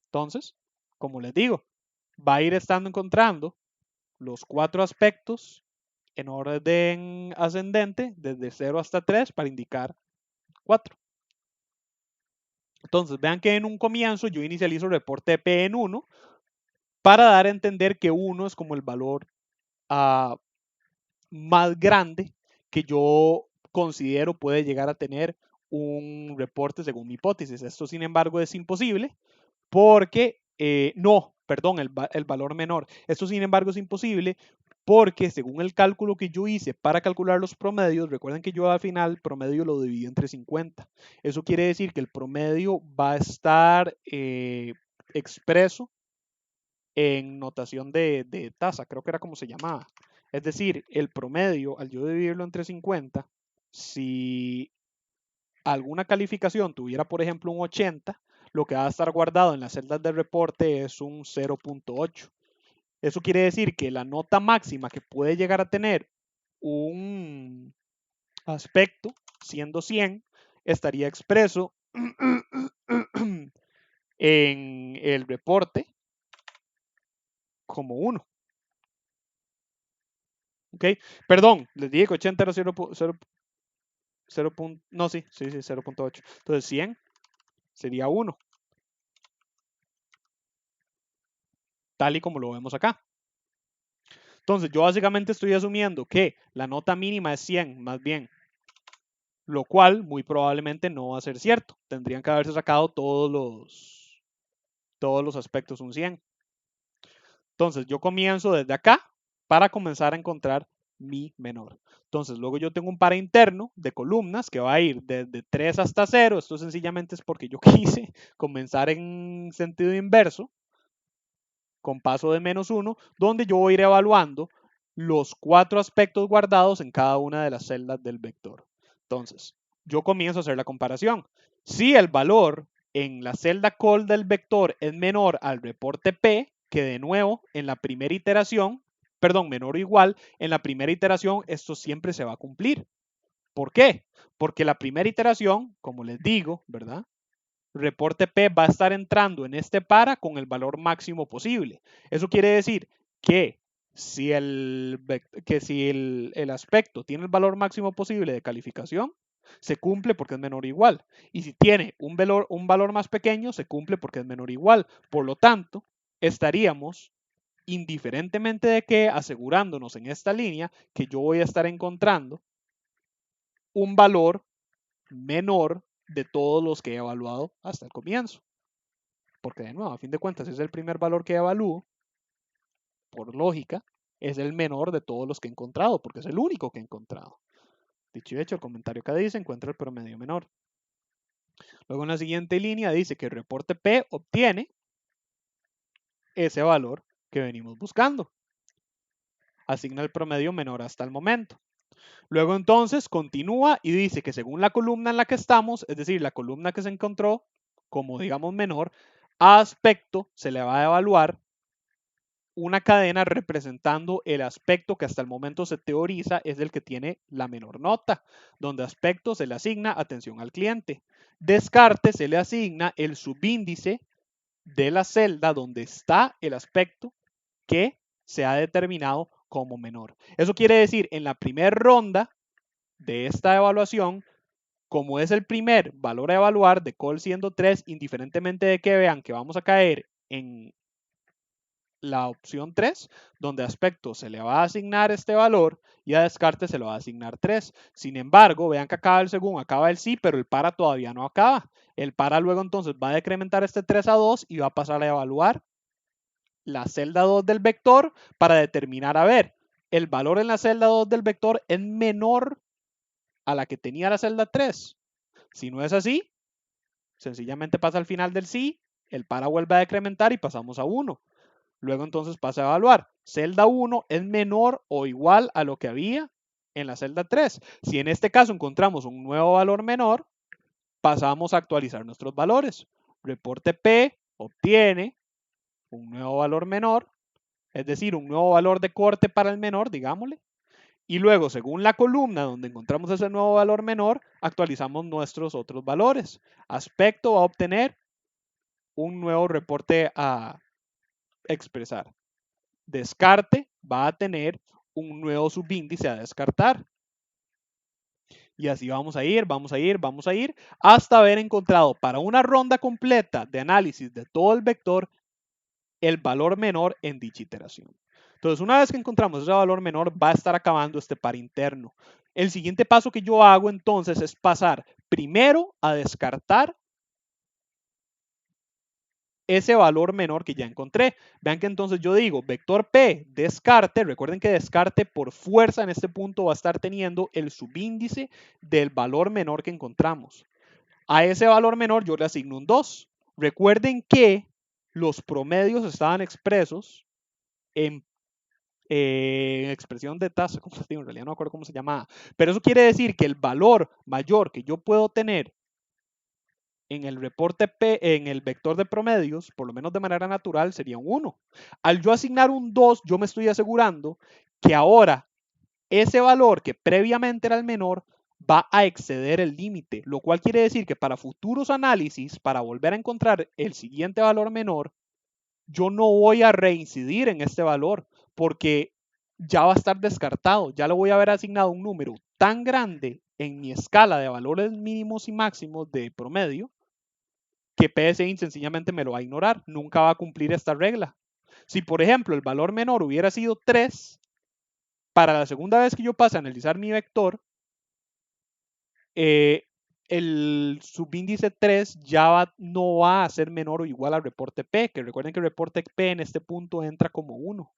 Entonces, como les digo, va a ir estando encontrando los 4 aspectos en orden ascendente desde 0 hasta 3 para indicar 4. Entonces, vean que en un comienzo yo inicializo el reporte P en 1 para dar a entender que 1 es como el valor más grande que yo considero puede llegar a tener un reporte según mi hipótesis. Esto, sin embargo, es imposible porque, no, perdón, el valor menor. Esto, sin embargo, es imposible porque según el cálculo que yo hice para calcular los promedios, recuerden que yo al final el promedio lo dividí entre 50. Eso quiere decir que el promedio va a estar expreso en notación de tasa, creo que era como se llamaba. Es decir, el promedio, al yo dividirlo entre 50, si alguna calificación tuviera, por ejemplo, un 80, lo que va a estar guardado en las celdas de reporte es un 0.8. Eso quiere decir que la nota máxima que puede llegar a tener un aspecto, siendo 100, estaría expreso en el reporte como 1. ¿Ok? Perdón, les dije que 80 era 0, no, sí, 0.8. Entonces 100 sería 1, tal y como lo vemos acá. Entonces yo básicamente estoy asumiendo que la nota mínima es 100, más bien, lo cual muy probablemente no va a ser cierto. Tendrían que haberse sacado todos los aspectos un 100. Entonces yo comienzo desde acá para comenzar a encontrar mi menor. Entonces luego yo tengo un par interno de columnas que va a ir desde 3 hasta 0. Esto sencillamente es porque yo quise comenzar en sentido inverso, con paso de -1, donde yo voy a ir evaluando los 4 aspectos guardados en cada una de las celdas del vector. Entonces, yo comienzo a hacer la comparación. Si el valor en la celda call del vector es menor al reporte P, que de nuevo en la primera iteración, perdón, menor o igual, en la primera iteración esto siempre se va a cumplir. ¿Por qué? Porque la primera iteración, como les digo, ¿verdad? Reporte P va a estar entrando en este para con el valor máximo posible. Eso quiere decir que si el aspecto tiene el valor máximo posible de calificación, se cumple porque es menor o igual. Y si tiene un valor más pequeño, se cumple porque es menor o igual. Por lo tanto, estaríamos, indiferentemente de que, asegurándonos en esta línea que yo voy a estar encontrando un valor menor de todos los que he evaluado hasta el comienzo. Porque de nuevo, a fin de cuentas, es el primer valor que evalúo, por lógica, es el menor de todos los que he encontrado, porque es el único que he encontrado. Dicho y hecho, el comentario que dice encuentra el promedio menor. Luego en la siguiente línea dice que el reporte P obtiene ese valor que venimos buscando. Asigna el promedio menor hasta el momento. Luego entonces continúa y dice que según la columna en la que estamos, es decir, la columna que se encontró como digamos menor, a aspecto se le va a evaluar una cadena representando el aspecto que hasta el momento se teoriza es el que tiene la menor nota, donde aspecto se le asigna atención al cliente. Descarte se le asigna el subíndice de la celda donde está el aspecto que se ha determinado como menor. Eso quiere decir, en la primera ronda de esta evaluación, como es el primer valor a evaluar de call siendo 3, indiferentemente de que vean que vamos a caer en la opción 3, donde a aspecto se le va a asignar este valor y a descarte se le va a asignar 3. Sin embargo, vean que acaba el según, acaba el sí, pero el para todavía no acaba. El para luego entonces va a decrementar este 3 a 2 y va a pasar a evaluar la celda 2 del vector para determinar, a ver, el valor en la celda 2 del vector es menor a la que tenía la celda 3. Si no es así, sencillamente pasa al final del sí, el para vuelve a decrementar y pasamos a 1. Luego entonces pasa a evaluar. Celda 1 es menor o igual a lo que había en la celda 3. Si en este caso encontramos un nuevo valor menor, pasamos a actualizar nuestros valores. Reporte P obtiene un nuevo valor menor, es decir, un nuevo valor de corte para el menor, digámosle. Y luego, según la columna donde encontramos ese nuevo valor menor, actualizamos nuestros otros valores. Aspecto va a obtener un nuevo reporte a expresar. Descarte va a tener un nuevo subíndice a descartar. Y así vamos a ir, vamos a ir, vamos a ir, hasta haber encontrado para una ronda completa de análisis de todo el vector el valor menor en dicha iteración. Entonces, una vez que encontramos ese valor menor, va a estar acabando este par interno. El siguiente paso que yo hago entonces es pasar primero a descartar ese valor menor que ya encontré. Vean que entonces yo digo vector P, descarte. Recuerden que descarte por fuerza en este punto va a estar teniendo el subíndice del valor menor que encontramos. A ese valor menor yo le asigno un 2. Recuerden que los promedios estaban expresos en expresión de tasa, ¿cómo se dice? En realidad no me acuerdo cómo se llama, pero eso quiere decir que el valor mayor que yo puedo tener en el reporte P, en el vector de promedios, por lo menos de manera natural, sería un 1. Al yo asignar un 2, yo me estoy asegurando que ahora ese valor que previamente era el menor va a exceder el límite, lo cual quiere decir que para futuros análisis, para volver a encontrar el siguiente valor menor, yo no voy a reincidir en este valor porque ya va a estar descartado, ya le voy a haber asignado un número tan grande en mi escala de valores mínimos y máximos de promedio que PSI sencillamente me lo va a ignorar, nunca va a cumplir esta regla. Si por ejemplo el valor menor hubiera sido 3, para la segunda vez que yo pase a analizar mi vector, eh, el subíndice 3 ya no va a ser menor o igual al reporte P, que recuerden que el reporte P en este punto entra como 1.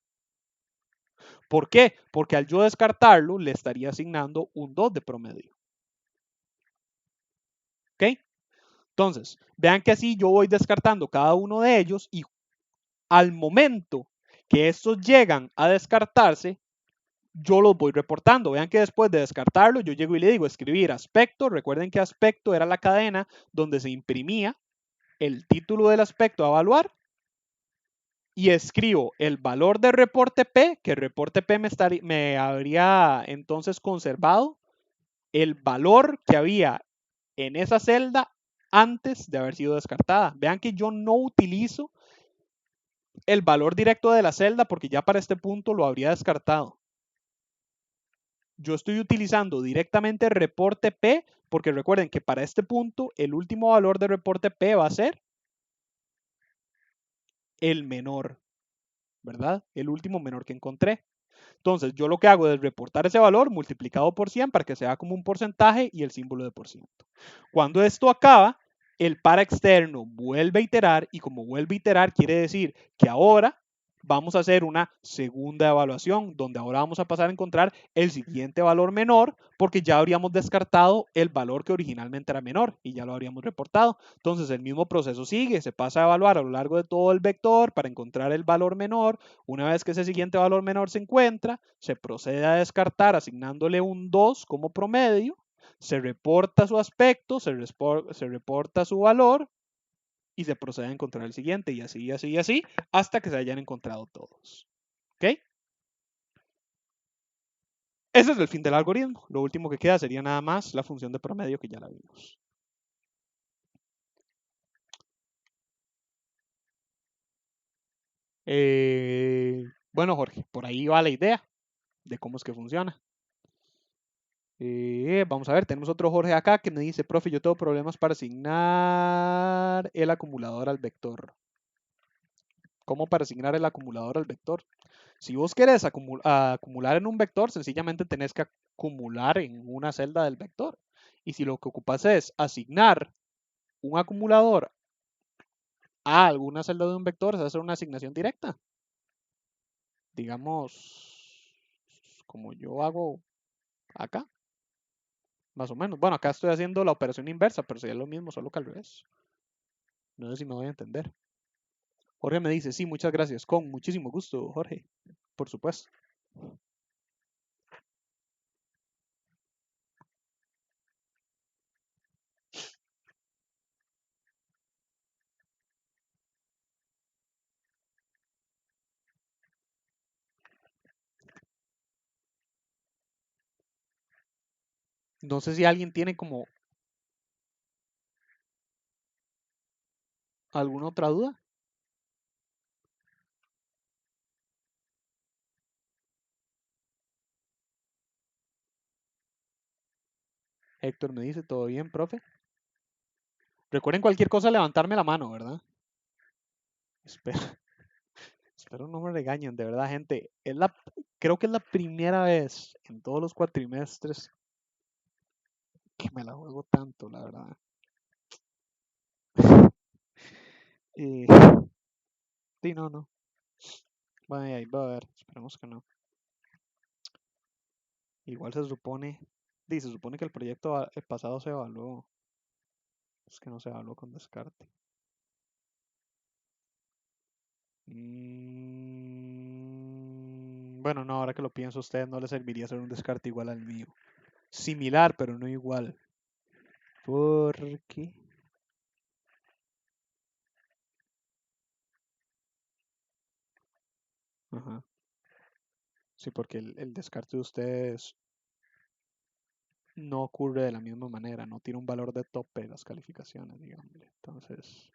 ¿Por qué? Porque al yo descartarlo le estaría asignando un 2 de promedio. ¿Ok? Entonces, vean que así yo voy descartando cada uno de ellos y al momento que estos llegan a descartarse, yo los voy reportando. Vean que después de descartarlo, yo llego y le digo escribir aspecto. Recuerden que aspecto era la cadena donde se imprimía el título del aspecto a evaluar y escribo el valor del reporte P, que el reporte P me habría entonces conservado el valor que había en esa celda antes de haber sido descartada. Vean que yo no utilizo el valor directo de la celda porque ya para este punto lo habría descartado. Yo estoy utilizando directamente el reporte P porque recuerden que para este punto el último valor del reporte P va a ser el menor, ¿verdad? El último menor que encontré. Entonces, yo lo que hago es reportar ese valor multiplicado por 100 para que sea como un porcentaje y el símbolo de por ciento. Cuando esto acaba, el para externo vuelve a iterar y como vuelve a iterar quiere decir que ahora vamos a hacer una segunda evaluación donde ahora vamos a pasar a encontrar el siguiente valor menor porque ya habríamos descartado el valor que originalmente era menor y ya lo habríamos reportado. Entonces el mismo proceso sigue, se pasa a evaluar a lo largo de todo el vector para encontrar el valor menor. Una vez que ese siguiente valor menor se encuentra, se procede a descartar asignándole un 2 como promedio, se reporta su aspecto, se reporta su valor y se procede a encontrar el siguiente y así, y así, y así, hasta que se hayan encontrado todos. ¿Ok? Ese es el fin del algoritmo. Lo último que queda sería nada más la función de promedio que ya la vimos. Bueno, Jorge, por ahí va la idea de cómo es que funciona. Vamos a ver, tenemos otro Jorge acá que me dice, profe, yo tengo problemas para asignar el acumulador al vector. ¿Cómo para asignar el acumulador al vector? Si vos querés acumular en un vector, sencillamente tenés que acumular en una celda del vector. Y si lo que ocupas es asignar un acumulador a alguna celda de un vector, se hace una asignación directa. Digamos, como yo hago acá, más o menos. Bueno, acá estoy haciendo la operación inversa, pero sería lo mismo, solo que al revés. No sé si me voy a entender. Jorge me dice, sí, muchas gracias. Con muchísimo gusto, Jorge. Por supuesto. No sé si alguien tiene como alguna otra duda. Héctor me dice, ¿todo bien, profe? Recuerden cualquier cosa levantarme la mano, ¿verdad? Espero, espero no me regañen, de verdad, gente. Creo que es la primera vez en todos los cuatrimestres que me la juego tanto, la verdad. Eh, sí, no, no. Bueno, ahí va a ver, esperemos que no. Igual se supone que el proyecto el pasado se evaluó. Es que no se evaluó con descarte. Bueno, no, ahora que lo pienso, a ustedes no les serviría hacer un descarte igual al mío. Similar, pero no igual. Porque... Ajá. Sí, porque el descarte de ustedes no ocurre de la misma manera, no tiene un valor de tope de las calificaciones, digamos. Entonces,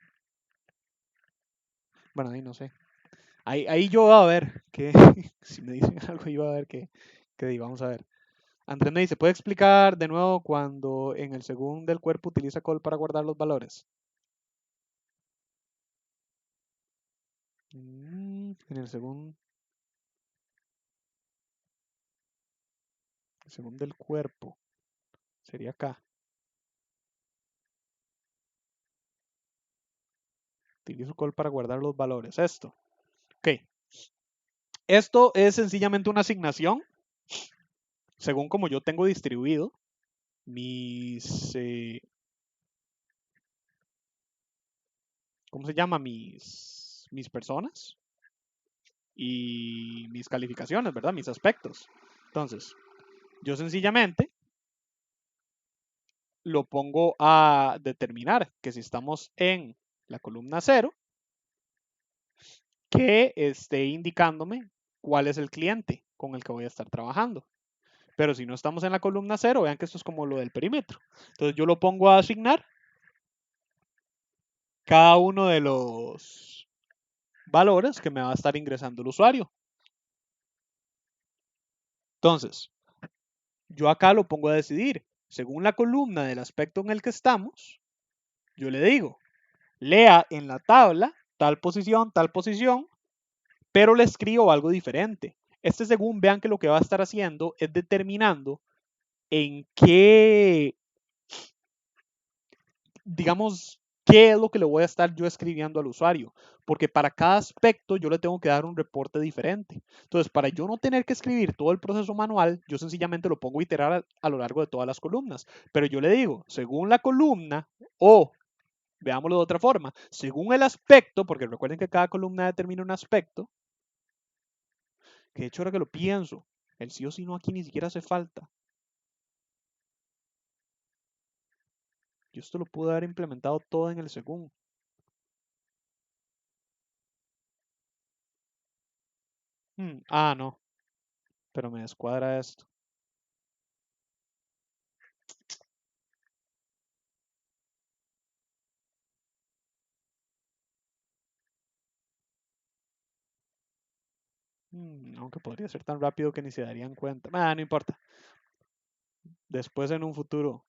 bueno, ahí no sé. Ahí yo voy a ver que, si me dicen algo, yo voy a ver que vamos a ver. Andrés me dice, ¿puede explicar de nuevo cuando en el segundo del cuerpo utiliza call para guardar los valores? En el segundo del cuerpo, sería acá. Utilizo call para guardar los valores. Esto. Ok. Esto es sencillamente una asignación, según como yo tengo distribuido mis, ¿cómo se llama? Mis personas y mis calificaciones, ¿verdad? Mis aspectos. Entonces, yo sencillamente lo pongo a determinar que si estamos en la columna 0, que esté indicándome cuál es el cliente con el que voy a estar trabajando. Pero si no estamos en la columna 0, vean que esto es como lo del perímetro. Entonces yo lo pongo a asignar cada uno de los valores que me va a estar ingresando el usuario. Entonces, yo acá lo pongo a decidir. Según la columna del aspecto en el que estamos, yo le digo, lea en la tabla tal posición, pero le escribo algo diferente. Este según vean que lo que va a estar haciendo es determinando en qué, digamos, qué es lo que le voy a estar yo escribiendo al usuario. Porque para cada aspecto yo le tengo que dar un reporte diferente. Entonces, para yo no tener que escribir todo el proceso manual, yo sencillamente lo pongo a iterar a lo largo de todas las columnas. Pero yo le digo, según la columna o veámoslo de otra forma, según el aspecto, porque recuerden que cada columna determina un aspecto, que de hecho ahora que lo pienso, el sí o sí no aquí ni siquiera hace falta. Yo esto lo pude haber implementado todo en el según. No, pero me descuadra esto. Aunque podría ser tan rápido que ni se darían cuenta. No importa. Después en un futuro.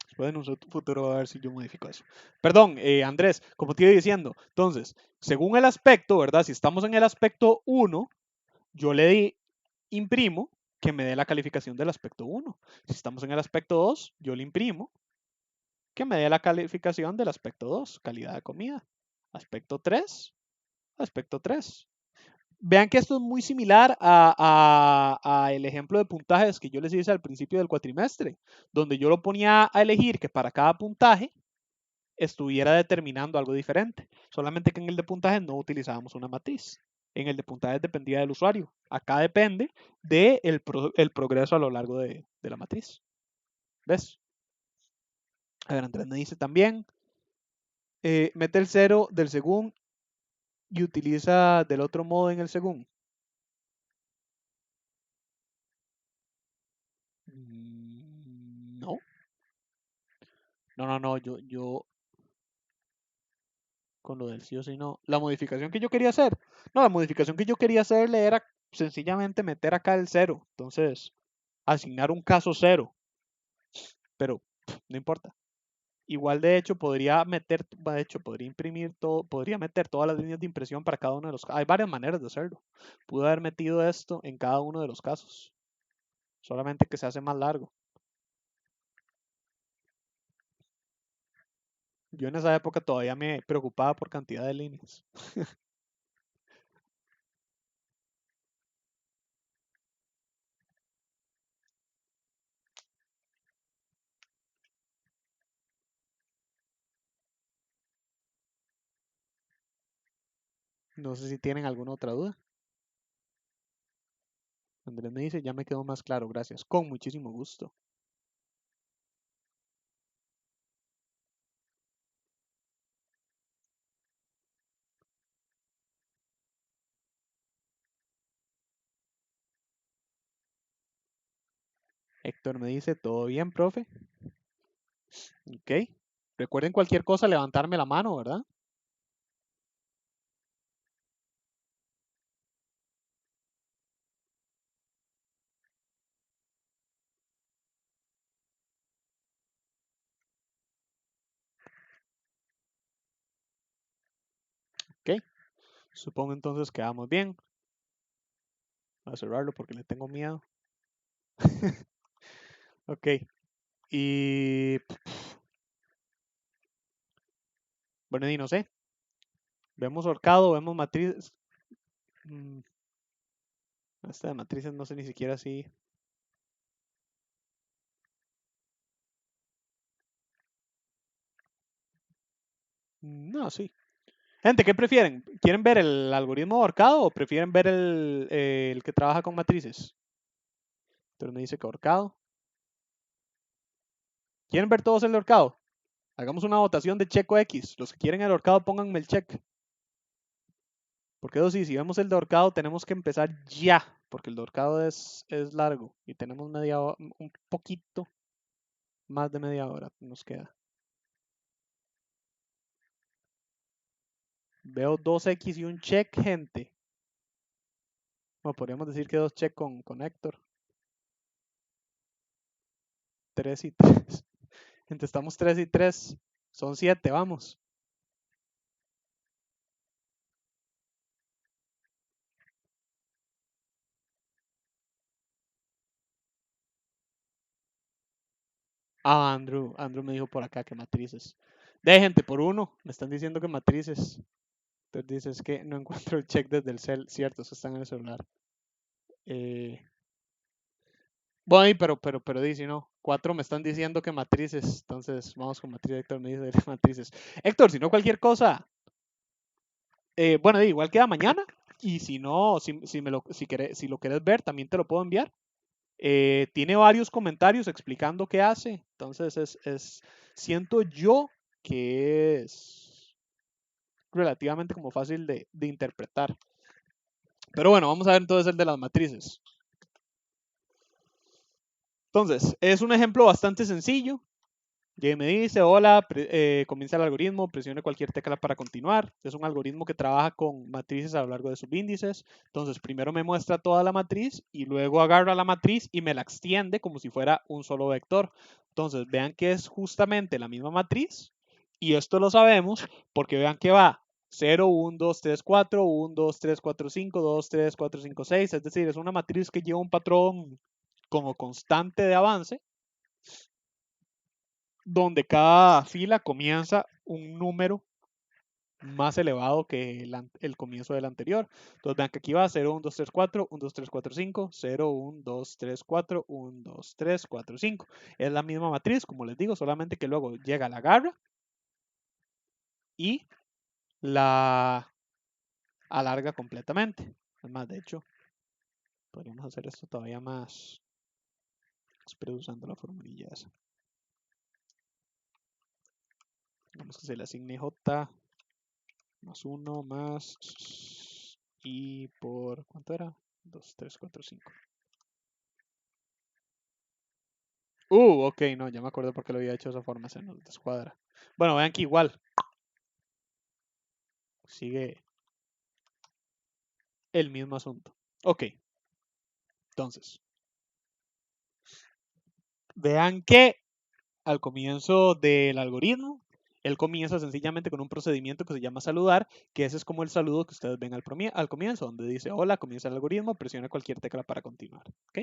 Después en un futuro a ver si yo modifico eso. Perdón, Andrés, como te iba diciendo. Entonces, según el aspecto, ¿verdad? Si estamos en el aspecto 1, yo le imprimo que me dé la calificación del aspecto 1. Si estamos en el aspecto 2, yo le imprimo que me dé la calificación del aspecto 2, calidad de comida. Aspecto 3, aspecto 3. Vean que esto es muy similar a el ejemplo de puntajes que yo les hice al principio del cuatrimestre, donde yo lo ponía a elegir que para cada puntaje estuviera determinando algo diferente. Solamente que en el de puntajes no utilizábamos una matriz. En el de puntajes dependía del usuario. Acá depende del el progreso a lo largo de la matriz. ¿Ves? A ver, Andrés me dice también, mete el cero del según y utiliza del otro modo en el según. No, no, yo con lo del sí o sí no. La modificación que yo quería hacer, no, la modificación que yo quería hacerle era sencillamente meter acá el cero. Entonces, asignar un caso cero, pero no importa. Igual de hecho podría meter, de hecho podría imprimir todo, podría meter todas las líneas de impresión para cada uno de los casos. Hay varias maneras de hacerlo. Pude haber metido esto en cada uno de los casos, solamente que se hace más largo. Yo en esa época todavía me preocupaba por cantidad de líneas. No sé si tienen alguna otra duda. Andrés me dice, ya me quedó más claro, gracias. Con muchísimo gusto. Héctor me dice, ¿todo bien, profe? Ok. Recuerden cualquier cosa, levantarme la mano, ¿verdad? Ok. Supongo entonces que vamos bien. Voy a cerrarlo porque le tengo miedo. Ok. Y bueno, y no sé. Vemos horcado, vemos matriz. Esta de matrices no sé ni siquiera si. No, sí. Gente, ¿qué prefieren? ¿Quieren ver el algoritmo de horcado o prefieren ver el que trabaja con matrices? Entonces me dice que horcado. ¿Quieren ver todos el de horcado? Hagamos una votación de check o X. Los que quieren el horcado, pónganme el check. Porque eso sí, si vemos el de horcado, tenemos que empezar ya. Porque el de horcado es largo. Y tenemos media hora, un poquito más de media hora nos queda. Veo 2X y un check, gente. Bueno, podríamos decir que 2 check con Héctor. 3 y 3. Gente, estamos 3 y 3. Son 7, vamos. Ah, Andrew me dijo por acá que matrices. De gente, por uno. Me están diciendo que matrices. Entonces dices que no encuentro el check desde el cel. Cierto, eso está en el celular. Eh, bueno, pero dice, no. 4 me están diciendo que matrices. Entonces vamos con matrices. Héctor me dice matrices. Héctor, si no cualquier cosa. Bueno, igual queda mañana. Y si no, si lo querés ver, también te lo puedo enviar. Tiene varios comentarios explicando qué hace. Entonces siento yo que es relativamente como fácil de interpretar. Pero bueno, vamos a ver entonces el de las matrices. Entonces, es un ejemplo bastante sencillo. Jay me dice, hola, comienza el algoritmo, presione cualquier tecla para continuar. Es un algoritmo que trabaja con matrices a lo largo de sus índices. Entonces, primero me muestra toda la matriz y luego agarra la matriz y me la extiende como si fuera un solo vector. Entonces, vean que es justamente la misma matriz y esto lo sabemos porque vean que va 0, 1, 2, 3, 4, 1, 2, 3, 4, 5, 2, 3, 4, 5, 6. Es decir, es una matriz que lleva un patrón como constante de avance donde cada fila comienza un número más elevado que el comienzo del anterior. Entonces vean que aquí va 0, 1, 2, 3, 4, 1, 2, 3, 4, 5, 0, 1, 2, 3, 4, 1, 2, 3, 4, 5. Es la misma matriz, como les digo, solamente que luego llega la garra y la alarga completamente. Además, de hecho, podríamos hacer esto todavía más. Espero usando la formulilla esa. Vamos que se le asigne J más 1 más y por ¿cuánto era? 2, 3, 4, 5. Ok, no, ya me acuerdo por qué lo había hecho de esa forma, se nos descuadra. Bueno, vean que igual sigue el mismo asunto. Ok, entonces, vean que al comienzo del algoritmo, él comienza sencillamente con un procedimiento que se llama saludar, que ese es como el saludo que ustedes ven al comienzo, donde dice, hola, comienza el algoritmo, presiona cualquier tecla para continuar. ¿Ok?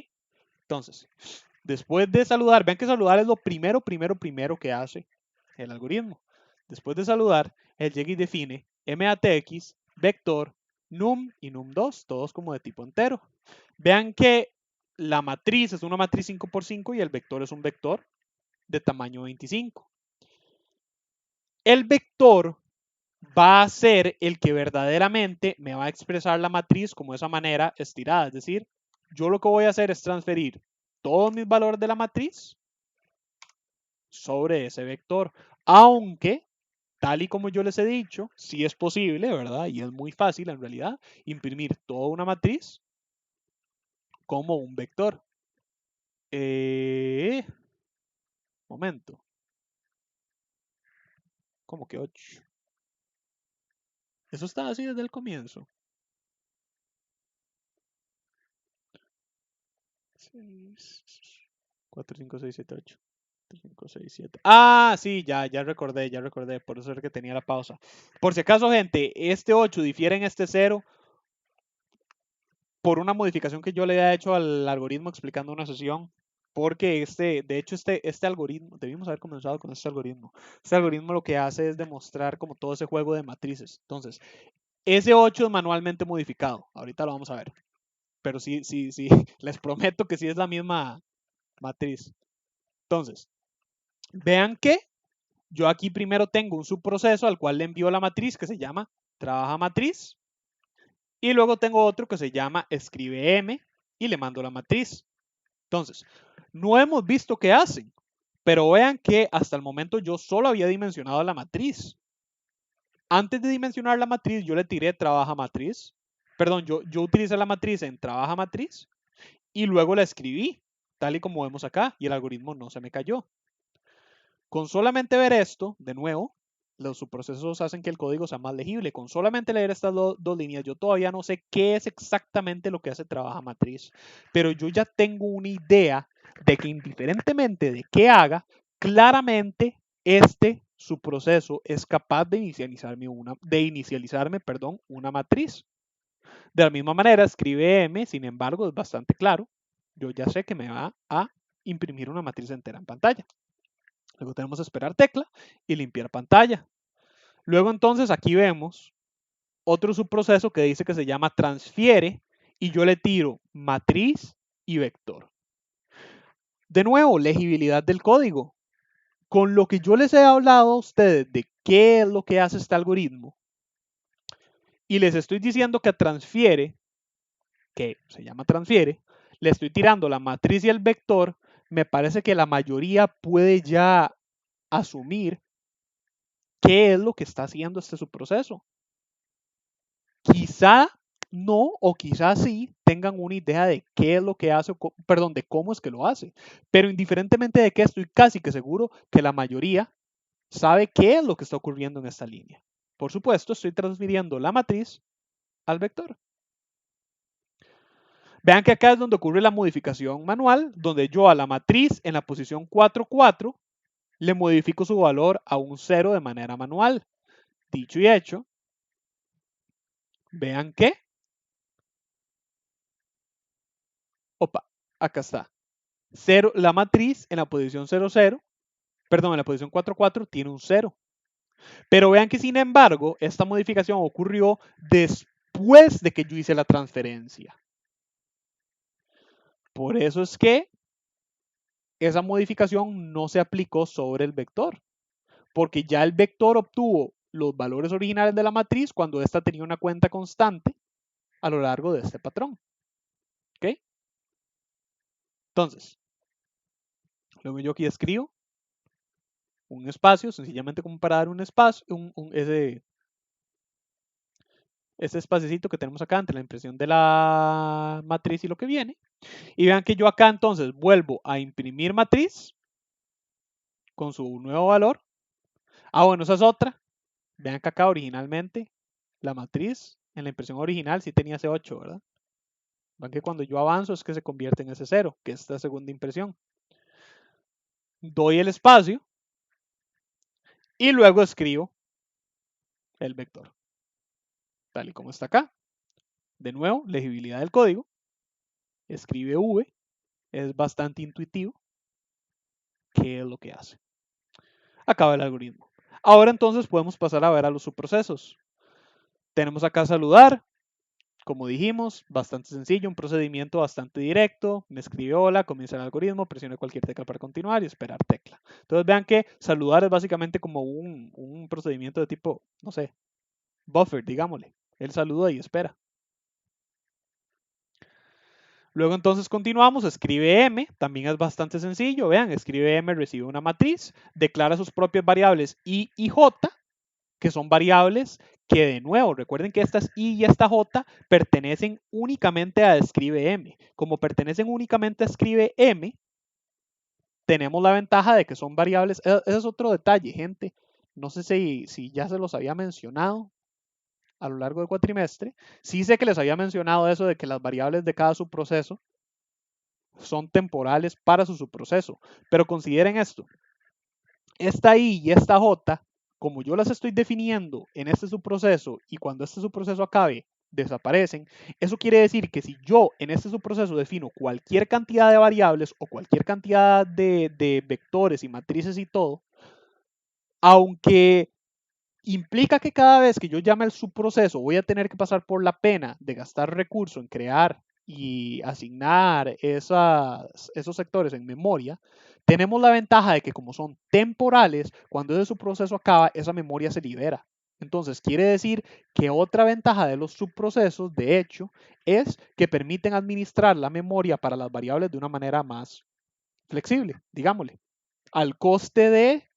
Entonces, después de saludar, vean que saludar es lo primero que hace el algoritmo. Después de saludar, él llega y define MATX, vector, num y num2, todos como de tipo entero. Vean que la matriz es una matriz 5x5 y el vector es un vector de tamaño 25. El vector va a ser el que verdaderamente me va a expresar la matriz como esa manera estirada. Es decir, yo lo que voy a hacer es transferir todos mis valores de la matriz sobre ese vector. Aunque, tal y como yo les he dicho, sí es posible, ¿verdad? Y es muy fácil en realidad imprimir toda una matriz como un vector. Momento. ¿Cómo que 8? Eso está así desde el comienzo. 6, 4, 5, 6, 7, 8. 5, 6, 7. Ah, sí, ya recordé. Por eso es que tenía la pausa. Por si acaso, gente, este 8 difiere en este 0 por una modificación que yo le había hecho al algoritmo explicando una sesión. Porque de hecho, este algoritmo, debimos haber comenzado con este algoritmo. Este algoritmo lo que hace es demostrar como todo ese juego de matrices. Entonces, ese 8 es manualmente modificado. Ahorita lo vamos a ver. Pero sí, les prometo que sí es la misma matriz. Entonces, vean que yo aquí primero tengo un subproceso al cual le envío la matriz que se llama trabaja matriz. Y luego tengo otro que se llama escribe M y le mando la matriz. Entonces, no hemos visto qué hacen, pero vean que hasta el momento yo solo había dimensionado la matriz. Antes de dimensionar la matriz, yo le tiré trabaja matriz. Perdón, yo utilicé la matriz en trabaja matriz y luego la escribí, tal y como vemos acá, y el algoritmo no se me cayó. Con solamente ver esto, de nuevo, los subprocesos hacen que el código sea más legible. Con solamente leer estas dos líneas, yo todavía no sé qué es exactamente lo que hace trabaja matriz, pero yo ya tengo una idea de que indiferentemente de qué haga, claramente este subproceso es capaz de inicializarme una matriz. De la misma manera, escribe M, sin embargo, es bastante claro. Yo ya sé que me va a imprimir una matriz entera en pantalla. Luego tenemos esperar tecla y limpiar pantalla. Luego entonces aquí vemos otro subproceso que dice que se llama transfiere y yo le tiro matriz y vector. De nuevo, legibilidad del código. Con lo que yo les he hablado a ustedes de qué es lo que hace este algoritmo y les estoy diciendo que transfiere, que se llama transfiere, le estoy tirando la matriz y el vector, me parece que la mayoría puede ya asumir qué es lo que está haciendo este subproceso. Quizá no o quizá sí tengan una idea de qué es lo que hace, perdón, de cómo es que lo hace. Pero indiferentemente de qué, estoy casi que seguro que la mayoría sabe qué es lo que está ocurriendo en esta línea. Por supuesto, estoy transfiriendo la matriz al vector. Vean que acá es donde ocurre la modificación manual, donde yo a la matriz en la posición 4, 4 le modifico su valor a un 0 de manera manual. Dicho y hecho, vean que, opa, acá está. 0, la matriz en la posición 0, 0, perdón, en la posición 4, 4 tiene un 0. Pero vean que sin embargo, esta modificación ocurrió después de que yo hice la transferencia. Por eso es que esa modificación no se aplicó sobre el vector, porque ya el vector obtuvo los valores originales de la matriz cuando ésta tenía una cuenta constante a lo largo de este patrón. ¿Ok? Entonces, luego yo aquí escribo un espacio, sencillamente como para dar un espacio, ese espaciocito que tenemos acá entre la impresión de la matriz y lo que viene. Y vean que yo acá entonces vuelvo a imprimir matriz con su nuevo valor. Ah, bueno, esa es otra. Vean que acá originalmente la matriz en la impresión original sí tenía ese 8, ¿verdad? Vean que cuando yo avanzo es que se convierte en ese 0, que es esta segunda impresión. Doy el espacio y luego escribo el vector, tal y como está acá. De nuevo, legibilidad del código. Escribe V, es bastante intuitivo. ¿Qué es lo que hace? Acaba el algoritmo. Ahora entonces podemos pasar a ver a los subprocesos. Tenemos acá saludar, como dijimos, bastante sencillo, un procedimiento bastante directo. Me escribe hola, comienza el algoritmo, presione cualquier tecla para continuar y esperar tecla. Entonces vean que saludar es básicamente como un procedimiento de tipo, no sé, buffer, digámosle. Él saluda y espera. Luego entonces continuamos, escribe M, también es bastante sencillo, vean, escribe M, recibe una matriz, declara sus propias variables I y J, que son variables que de nuevo, recuerden que estas I y esta J pertenecen únicamente a escribe M. Como pertenecen únicamente a escribe M, tenemos la ventaja de que son variables, ese es otro detalle, gente, no sé si ya se los había mencionado a lo largo del cuatrimestre, sí sé que les había mencionado eso de que las variables de cada subproceso son temporales para su subproceso. Pero consideren esto, esta I y esta J, como yo las estoy definiendo en este subproceso y cuando este subproceso acabe, desaparecen, eso quiere decir que si yo en este subproceso defino cualquier cantidad de variables o cualquier cantidad de vectores y matrices y todo, aunque implica que cada vez que yo llame al subproceso voy a tener que pasar por la pena de gastar recursos en crear y asignar esos sectores en memoria, tenemos la ventaja de que como son temporales, cuando ese subproceso acaba, esa memoria se libera. Entonces, quiere decir que otra ventaja de los subprocesos, de hecho, es que permiten administrar la memoria para las variables de una manera más flexible, digámosle, al coste de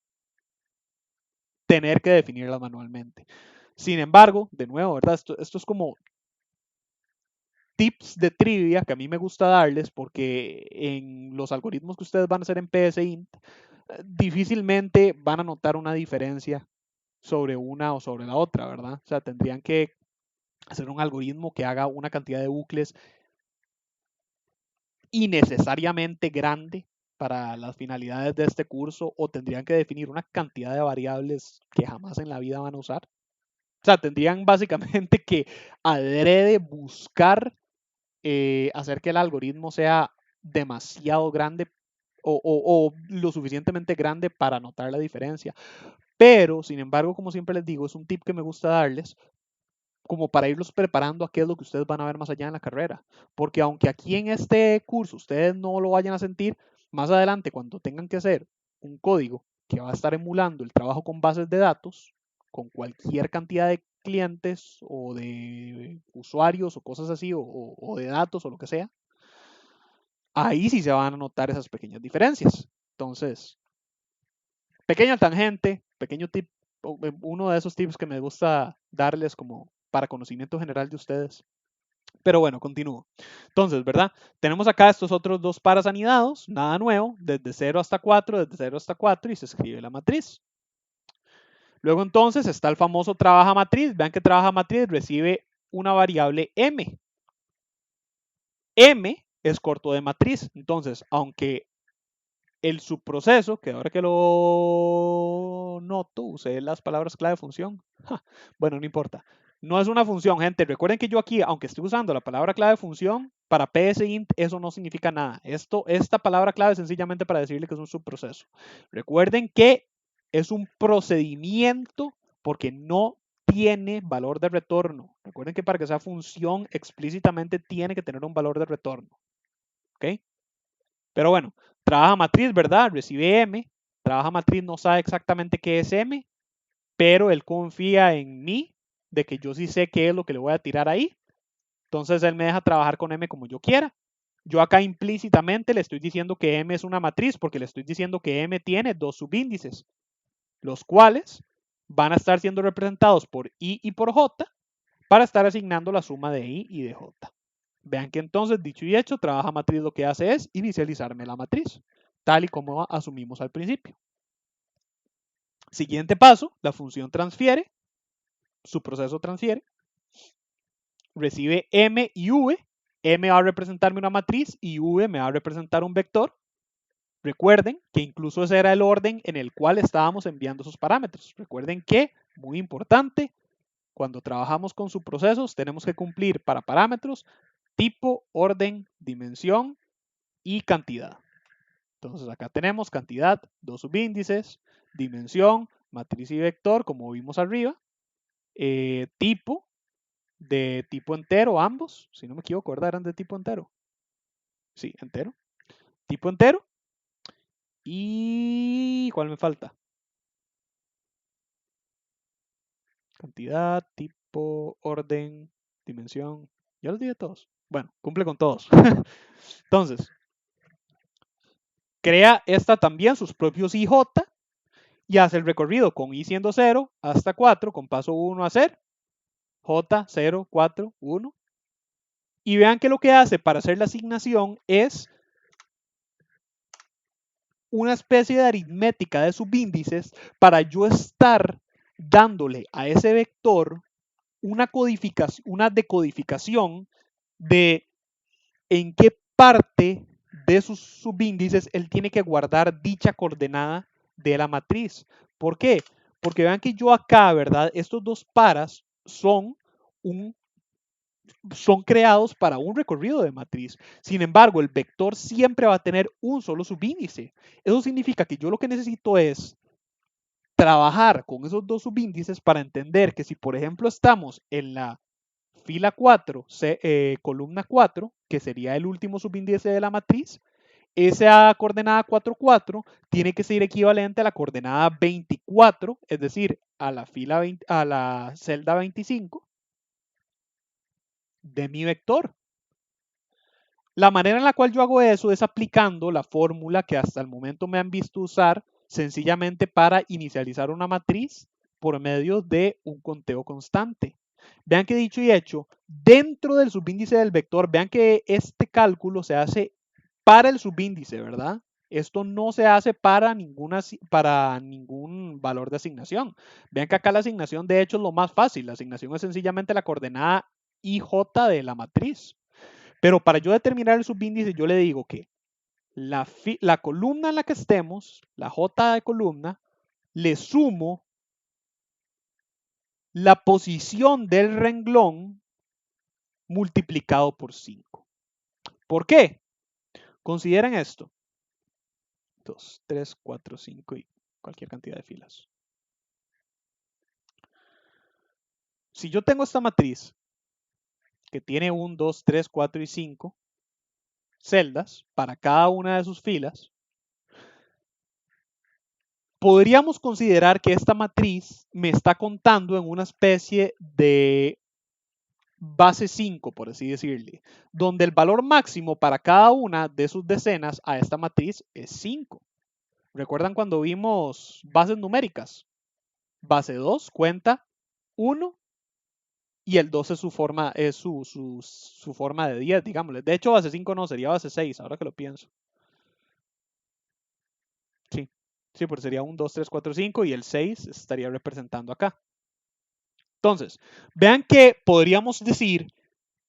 tener que definirlas manualmente. Sin embargo, de nuevo, ¿verdad? Esto es como tips de trivia que a mí me gusta darles porque en los algoritmos que ustedes van a hacer en PSINT, difícilmente van a notar una diferencia sobre una o sobre la otra, ¿verdad? O sea, tendrían que hacer un algoritmo que haga una cantidad de bucles innecesariamente grande para las finalidades de este curso o tendrían que definir una cantidad de variables que jamás en la vida van a usar. O sea, tendrían básicamente que adrede buscar hacer que el algoritmo sea demasiado grande o lo suficientemente grande para notar la diferencia. Pero, sin embargo, como siempre les digo, es un tip que me gusta darles como para irlos preparando a qué es lo que ustedes van a ver más allá en la carrera. Porque aunque aquí en este curso ustedes no lo vayan a sentir, más adelante cuando tengan que hacer un código que va a estar emulando el trabajo con bases de datos, con cualquier cantidad de clientes o de usuarios o cosas así, o de datos o lo que sea, ahí sí se van a notar esas pequeñas diferencias. Entonces, pequeña tangente, pequeño tip, uno de esos tips que me gusta darles como para conocimiento general de ustedes. Pero bueno, continúo. Entonces, ¿verdad? Tenemos acá estos otros dos pares anidados, nada nuevo, desde 0 hasta 4, desde 0 hasta 4 y se escribe la matriz. Luego entonces está el famoso trabaja matriz. Vean que trabaja matriz recibe una variable m. M es corto de matriz. Entonces, aunque el subproceso, que ahora que lo noto, usé las palabras clave función. Bueno, no importa. No es una función, gente. Recuerden que yo aquí, aunque estoy usando la palabra clave función, para PSINT eso no significa nada. Esta palabra clave es sencillamente para decirle que es un subproceso. Recuerden que es un procedimiento porque no tiene valor de retorno. Recuerden que para que sea función explícitamente tiene que tener un valor de retorno. ¿Ok? Pero bueno, trabaja matriz, ¿verdad? Recibe M. Trabaja matriz no sabe exactamente qué es M, pero él confía en mí de que yo sí sé qué es lo que le voy a tirar ahí. Entonces él me deja trabajar con M como yo quiera. Yo acá implícitamente le estoy diciendo que M es una matriz porque le estoy diciendo que M tiene dos subíndices, los cuales van a estar siendo representados por I y por J para estar asignando la suma de I y de J. Vean que entonces, dicho y hecho, trabaja matriz lo que hace es inicializarme la matriz, tal y como asumimos al principio. Siguiente paso, la función transfiere, su proceso transfiere, recibe M y V. M va a representarme una matriz y V me va a representar un vector. Recuerden que incluso ese era el orden en el cual estábamos enviando esos parámetros. Recuerden que, muy importante, cuando trabajamos con subprocesos tenemos que cumplir para parámetros tipo, orden, dimensión y cantidad. Entonces acá tenemos cantidad, dos subíndices, dimensión, matriz y vector, como vimos arriba, tipo, de tipo entero ambos, si no me equivoco, ¿verdad? Eran de tipo entero. Sí, entero. Tipo entero. ¿Y cuál me falta? Cantidad, tipo. tipo, orden, dimensión. Ya los dije todos. Bueno, cumple con todos. Entonces, crea esta también sus propios IJ y hace el recorrido con I siendo 0 hasta 4 con paso 1 a hacer J 0, 4, 1. Y vean que lo que hace para hacer la asignación es una especie de aritmética de subíndices para yo estar dándole a ese vector una decodificación de en qué parte de sus subíndices él tiene que guardar dicha coordenada de la matriz. ¿Por qué? Porque vean que yo acá, ¿verdad? Estos dos paras son creados para un recorrido de matriz. Sin embargo, el vector siempre va a tener un solo subíndice. Eso significa que yo lo que necesito es trabajar con esos dos subíndices para entender que si, por ejemplo, estamos en la fila 4, columna 4, que sería el último subíndice de la matriz, esa coordenada 4, 4 tiene que ser equivalente a la coordenada 24, es decir, a la fila 20, a la celda 25 de mi vector. La manera en la cual yo hago eso es aplicando la fórmula que hasta el momento me han visto usar sencillamente para inicializar una matriz por medio de un conteo constante. Vean que dicho y hecho, dentro del subíndice del vector, vean que este cálculo se hace para el subíndice, ¿verdad? Esto no se hace para ningún valor de asignación. Vean que acá la asignación de hecho es lo más fácil. La asignación es sencillamente la coordenada IJ de la matriz. Pero para yo determinar el subíndice, yo le digo que la columna en la que estemos, la J de columna, le sumo la posición del renglón multiplicado por 5. ¿Por qué? Consideren esto. 2, 3, 4, 5 y cualquier cantidad de filas. Si yo tengo esta matriz que tiene 1, 2, 3, 4 y 5 celdas para cada una de sus filas, podríamos considerar que esta matriz me está contando en una especie de base 5, por así decirle, donde el valor máximo para cada una de sus decenas a esta matriz es 5. ¿Recuerdan cuando vimos bases numéricas? Base 2 cuenta 1 y el 2 es su forma, su forma de 10, digámosle. De hecho, base 5 no, sería base 6, ahora que lo pienso. Sí, sí, porque sería 1, 2, 3, 4, 5 y el 6 estaría representando acá. Entonces, vean que podríamos decir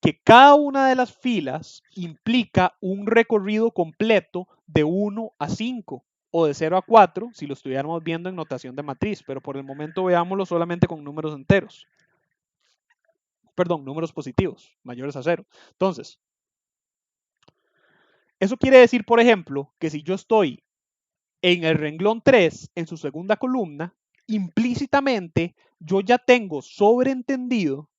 que cada una de las filas implica un recorrido completo de 1 a 5 o de 0 a 4 si lo estuviéramos viendo en notación de matriz, pero por el momento veámoslo solamente con números enteros. Perdón, números positivos, mayores a 0. Entonces, eso quiere decir, por ejemplo, que si yo estoy en el renglón 3, en su segunda columna, implícitamente yo ya tengo sobreentendido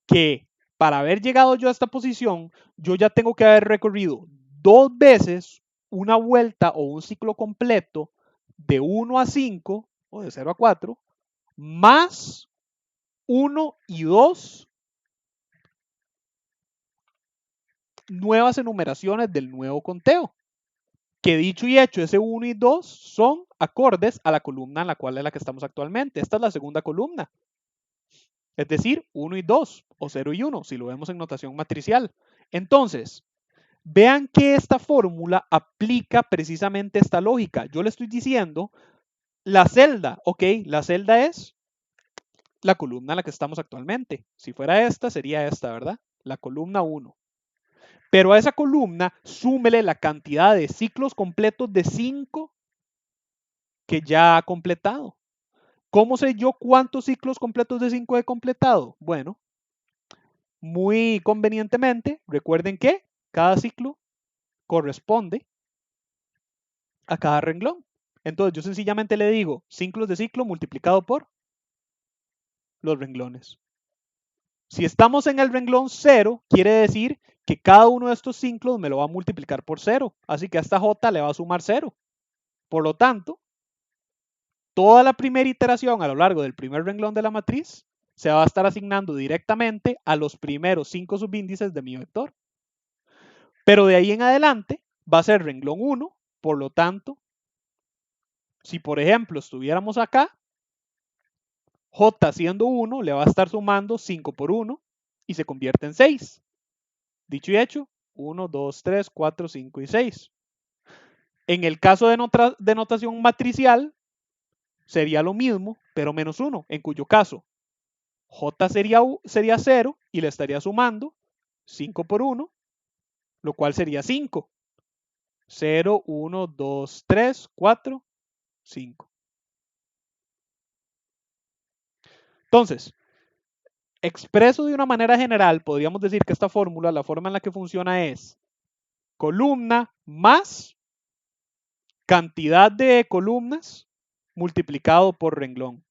que para haber llegado yo a esta posición, yo ya tengo que haber recorrido 2 veces una vuelta o un ciclo completo de 1 a 5 o de 0 a 4, más 1 y 2 nuevas enumeraciones del nuevo conteo. Que dicho y hecho, ese 1 y 2 son acordes a la columna en la cual es la que estamos actualmente. Esta es la segunda columna. Es decir, 1 y 2 o 0 y 1, si lo vemos en notación matricial. Entonces, vean que esta fórmula aplica precisamente esta lógica. Yo le estoy diciendo la celda, ok, la celda es la columna en la que estamos actualmente. Si fuera esta, sería esta, ¿verdad? La columna 1. Pero a esa columna súmele la cantidad de ciclos completos de 5 que ya ha completado. ¿Cómo sé yo cuántos ciclos completos de 5 he completado? Bueno, muy convenientemente, recuerden que cada ciclo corresponde a cada renglón. Entonces yo sencillamente le digo ciclos de ciclo multiplicado por los renglones. Si estamos en el renglón 0, quiere decir que cada uno de estos ciclos me lo va a multiplicar por 0. Así que a esta J le va a sumar 0. Por lo tanto, toda la primera iteración a lo largo del primer renglón de la matriz se va a estar asignando directamente a los primeros 5 subíndices de mi vector. Pero de ahí en adelante va a ser renglón 1, por lo tanto, si por ejemplo estuviéramos acá, J siendo 1 le va a estar sumando 5 por 1 y se convierte en 6. Dicho y hecho, 1, 2, 3, 4, 5 y 6. En el caso de notación matricial, sería lo mismo, pero menos 1, en cuyo caso J sería 0 y le estaría sumando 5 por 1, lo cual sería 5. 0, 1, 2, 3, 4, 5. Entonces, expreso de una manera general, podríamos decir que esta fórmula, la forma en la que funciona es columna más cantidad de columnas multiplicado por renglón.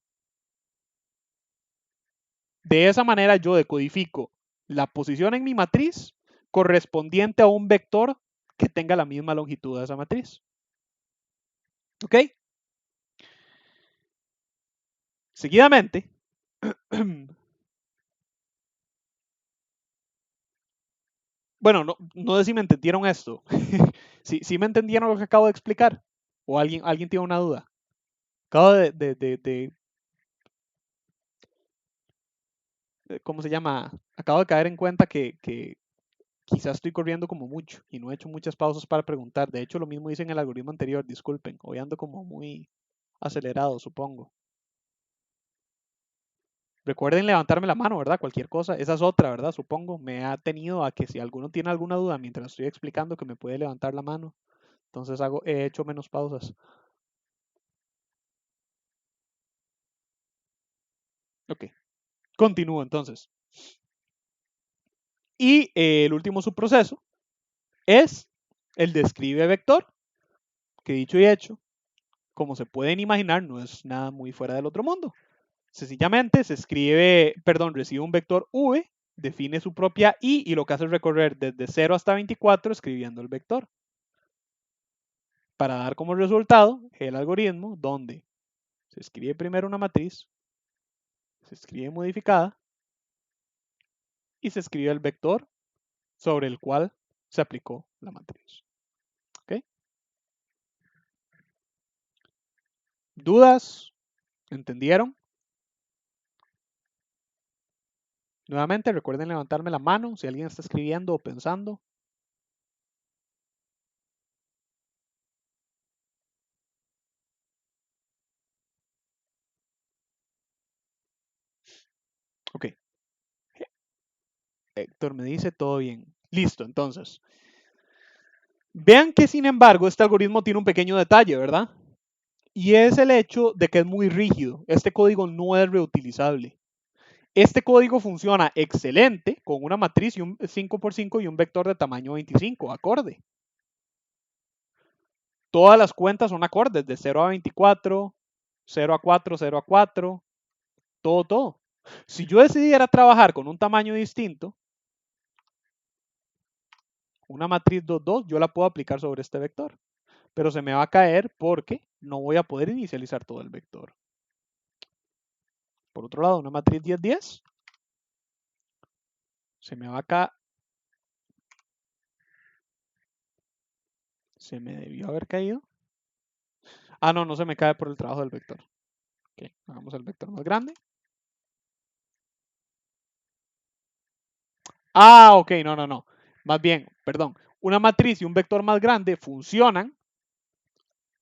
De esa manera yo decodifico la posición en mi matriz correspondiente a un vector que tenga la misma longitud de esa matriz. ¿Ok? Seguidamente, bueno, no sé si me entendieron esto. ¿Sí me entendieron lo que acabo de explicar? ¿O alguien tiene una duda? Acabo ¿cómo se llama? Acabo de caer en cuenta que quizás estoy corriendo como mucho y no he hecho muchas pausas para preguntar. De hecho, lo mismo hice en el algoritmo anterior, disculpen. Hoy ando como muy acelerado, supongo. Recuerden levantarme la mano, ¿verdad? Cualquier cosa. Esa es otra, ¿verdad? Supongo. Me ha tenido a que si alguno tiene alguna duda mientras estoy explicando que me puede levantar la mano. Entonces he hecho menos pausas. Ok. Continúo entonces. Y el último subproceso es el describe vector, que dicho y hecho, como se pueden imaginar, no es nada muy fuera del otro mundo. Sencillamente se escribe, perdón, recibe un vector v, define su propia i y lo que hace es recorrer desde 0 hasta 24 escribiendo el vector. Para dar como resultado el algoritmo donde se escribe primero una matriz, se escribe modificada y se escribe el vector sobre el cual se aplicó la matriz. ¿Ok? ¿Dudas? ¿Entendieron? Nuevamente recuerden levantarme la mano si alguien está escribiendo o pensando. Ok. Héctor me dice todo bien. Listo, entonces. Vean que sin embargo este algoritmo tiene un pequeño detalle, ¿verdad? Y es el hecho de que es muy rígido. Este código no es reutilizable. Este código funciona excelente con una matriz y un 5x5 y un vector de tamaño 25, acorde. Todas las cuentas son acordes, de 0 a 24, 0 a 4, 0 a 4, todo. Si yo decidiera trabajar con un tamaño distinto, una matriz 2, yo la puedo aplicar sobre este vector, pero se me va a caer porque no voy a poder inicializar todo el vector. Por otro lado, una matriz 10, se me va acá, se me debió haber caído. Ah, no se me cae por el trabajo del vector. Ok, hagamos el vector más grande. Ah, ok, no. Más bien, perdón. Una matriz y un vector más grande funcionan,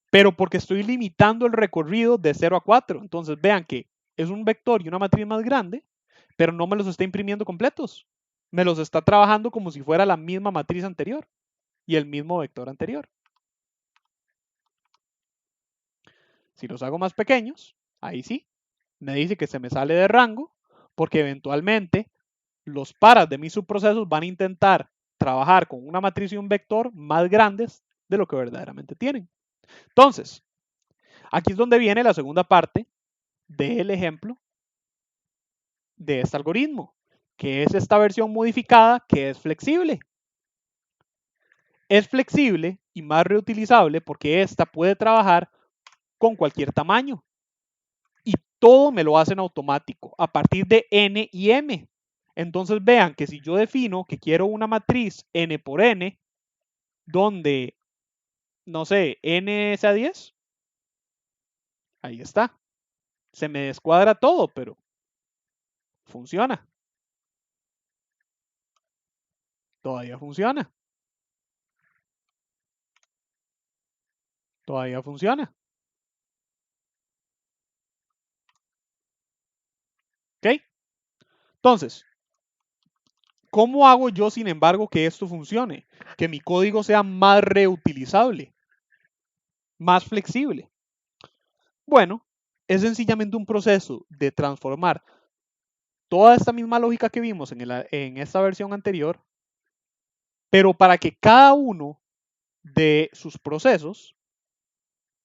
pero porque estoy limitando el recorrido de 0 a 4. Entonces vean que es un vector y una matriz más grande, pero no me los está imprimiendo completos. Me los está trabajando como si fuera la misma matriz anterior y el mismo vector anterior. Si los hago más pequeños, ahí sí, me dice que se me sale de rango porque eventualmente los paras de mis subprocesos van a intentar trabajar con una matriz y un vector más grandes de lo que verdaderamente tienen. Entonces, aquí es donde viene la segunda parte del ejemplo de este algoritmo, que es esta versión modificada que es flexible. Es flexible y más reutilizable porque esta puede trabajar con cualquier tamaño y todo me lo hacen automático a partir de n y m. Entonces vean que si yo defino que quiero una matriz n por n, donde, no sé, n sea 10, ahí está. Se me descuadra todo, pero funciona. Todavía funciona. Todavía funciona. ¿Ok? Entonces, ¿cómo hago yo, sin embargo, que esto funcione? Que mi código sea más reutilizable, más flexible. Bueno, es sencillamente un proceso de transformar toda esta misma lógica que vimos en esta versión anterior, pero para que cada uno de sus procesos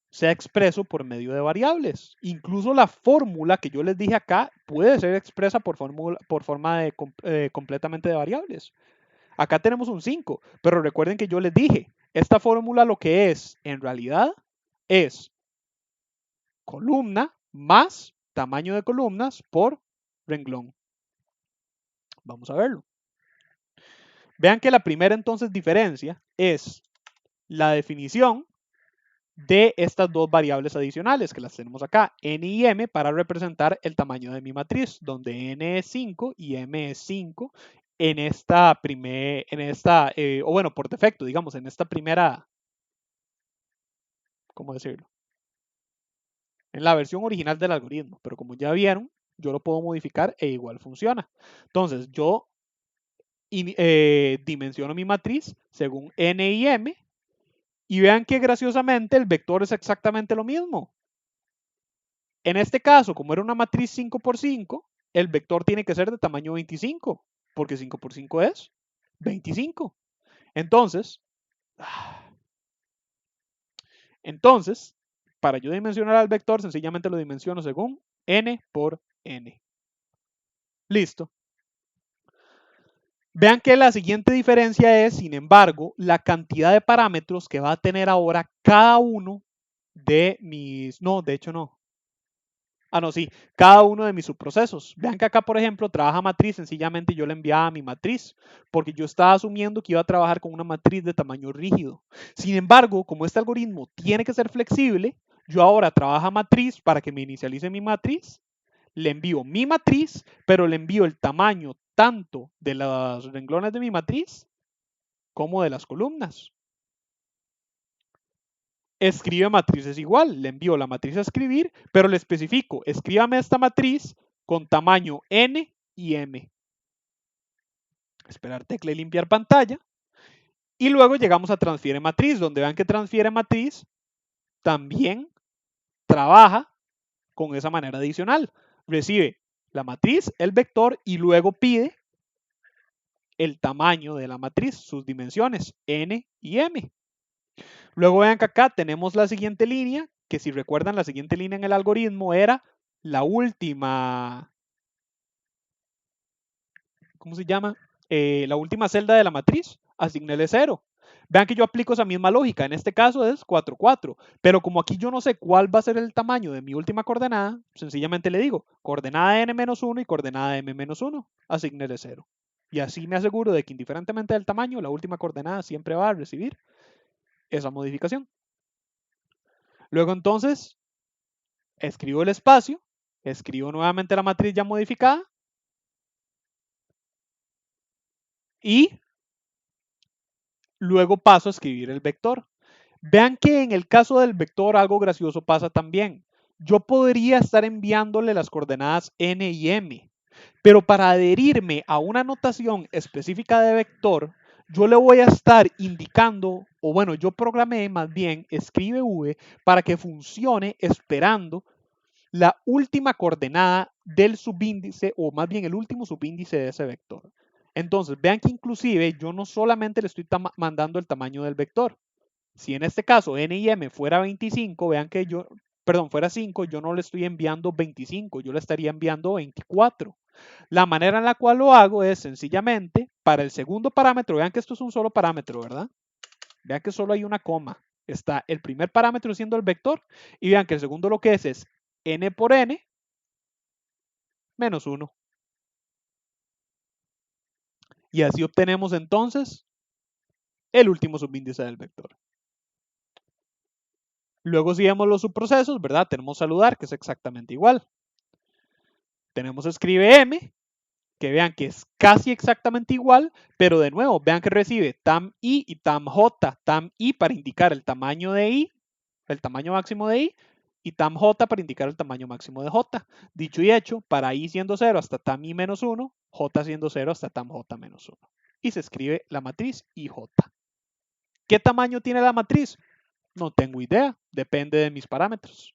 sea expreso por medio de variables. Incluso la fórmula que yo les dije acá puede ser expresa por forma de completamente de variables. Acá tenemos un 5, pero recuerden que yo les dije, esta fórmula lo que es en realidad es columna más tamaño de columnas por renglón. Vamos a verlo. Vean que la primera entonces diferencia es la definición de estas dos variables adicionales que las tenemos acá, n y m, para representar el tamaño de mi matriz, donde n es 5 y m es 5 en esta o bueno, por defecto, digamos, en esta primera, ¿cómo decirlo? En la versión original del algoritmo, pero como ya vieron, yo lo puedo modificar e igual funciona. Entonces, yo dimensiono mi matriz según n y m, y vean que graciosamente el vector es exactamente lo mismo. En este caso, como era una matriz 5 por 5, el vector tiene que ser de tamaño 25, porque 5 por 5 es 25. Entonces, para yo dimensionar al vector, sencillamente lo dimensiono según n por n. Listo. Vean que la siguiente diferencia es, sin embargo, la cantidad de parámetros que va a tener ahora cada uno de mis... No, de hecho no. Ah, no, sí, cada uno de mis subprocesos. Vean que acá, por ejemplo, trabaja matriz, sencillamente yo le enviaba mi matriz, porque yo estaba asumiendo que iba a trabajar con una matriz de tamaño rígido. Sin embargo, como este algoritmo tiene que ser flexible, yo ahora trabajo matriz para que me inicialice mi matriz, le envío mi matriz, pero le envío el tamaño tanto de los renglones de mi matriz como de las columnas. Escribe matrices igual, le envío la matriz a escribir, pero le especifico, escríbame esta matriz con tamaño n y m. Esperar tecla y limpiar pantalla. Y luego llegamos a transfiere matriz, donde vean que transfiere matriz también trabaja con esa manera adicional. Recibe la matriz, el vector, y luego pide el tamaño de la matriz, sus dimensiones, n y m. Luego vean que acá tenemos la siguiente línea, que si recuerdan la siguiente línea en el algoritmo era la última, ¿cómo se llama? La última celda de la matriz, asignele 0. Vean que yo aplico esa misma lógica, en este caso es 4, 4, pero como aquí yo no sé cuál va a ser el tamaño de mi última coordenada, sencillamente le digo coordenada n-1 y coordenada m-1, asignele 0. Y así me aseguro de que indiferentemente del tamaño, la última coordenada siempre va a recibir esa modificación. Luego entonces, escribo el espacio, escribo nuevamente la matriz ya modificada y luego paso a escribir el vector. Vean que en el caso del vector algo gracioso pasa también. Yo podría estar enviándole las coordenadas n y m, pero para adherirme a una notación específica de vector, yo le voy a estar indicando, o bueno, yo programé más bien escribe v para que funcione esperando la última coordenada del subíndice, o más bien el último subíndice de ese vector. Entonces, vean que inclusive yo no solamente le estoy mandando el tamaño del vector. Si en este caso n y m fuera 25, vean que fuera 5, yo no le estoy enviando 25, yo le estaría enviando 24. La manera en la cual lo hago es sencillamente, para el segundo parámetro, vean que esto es un solo parámetro, ¿verdad? Vean que solo hay una coma. Está el primer parámetro siendo el vector, y vean que el segundo lo que es n por n, menos 1. Y así obtenemos entonces el último subíndice del vector. Luego si vemos los subprocesos, ¿verdad? Tenemos saludar, que es exactamente igual. Tenemos escribe m, que vean que es casi exactamente igual, pero de nuevo, vean que recibe tam i y tam j. Tam i para indicar el tamaño de i, el tamaño máximo de i, y tam j para indicar el tamaño máximo de j. Dicho y hecho, para i siendo 0 hasta tam i menos 1, j siendo 0 hasta tam j menos 1. Y se escribe la matriz ij. ¿Qué tamaño tiene la matriz? No tengo idea, depende de mis parámetros.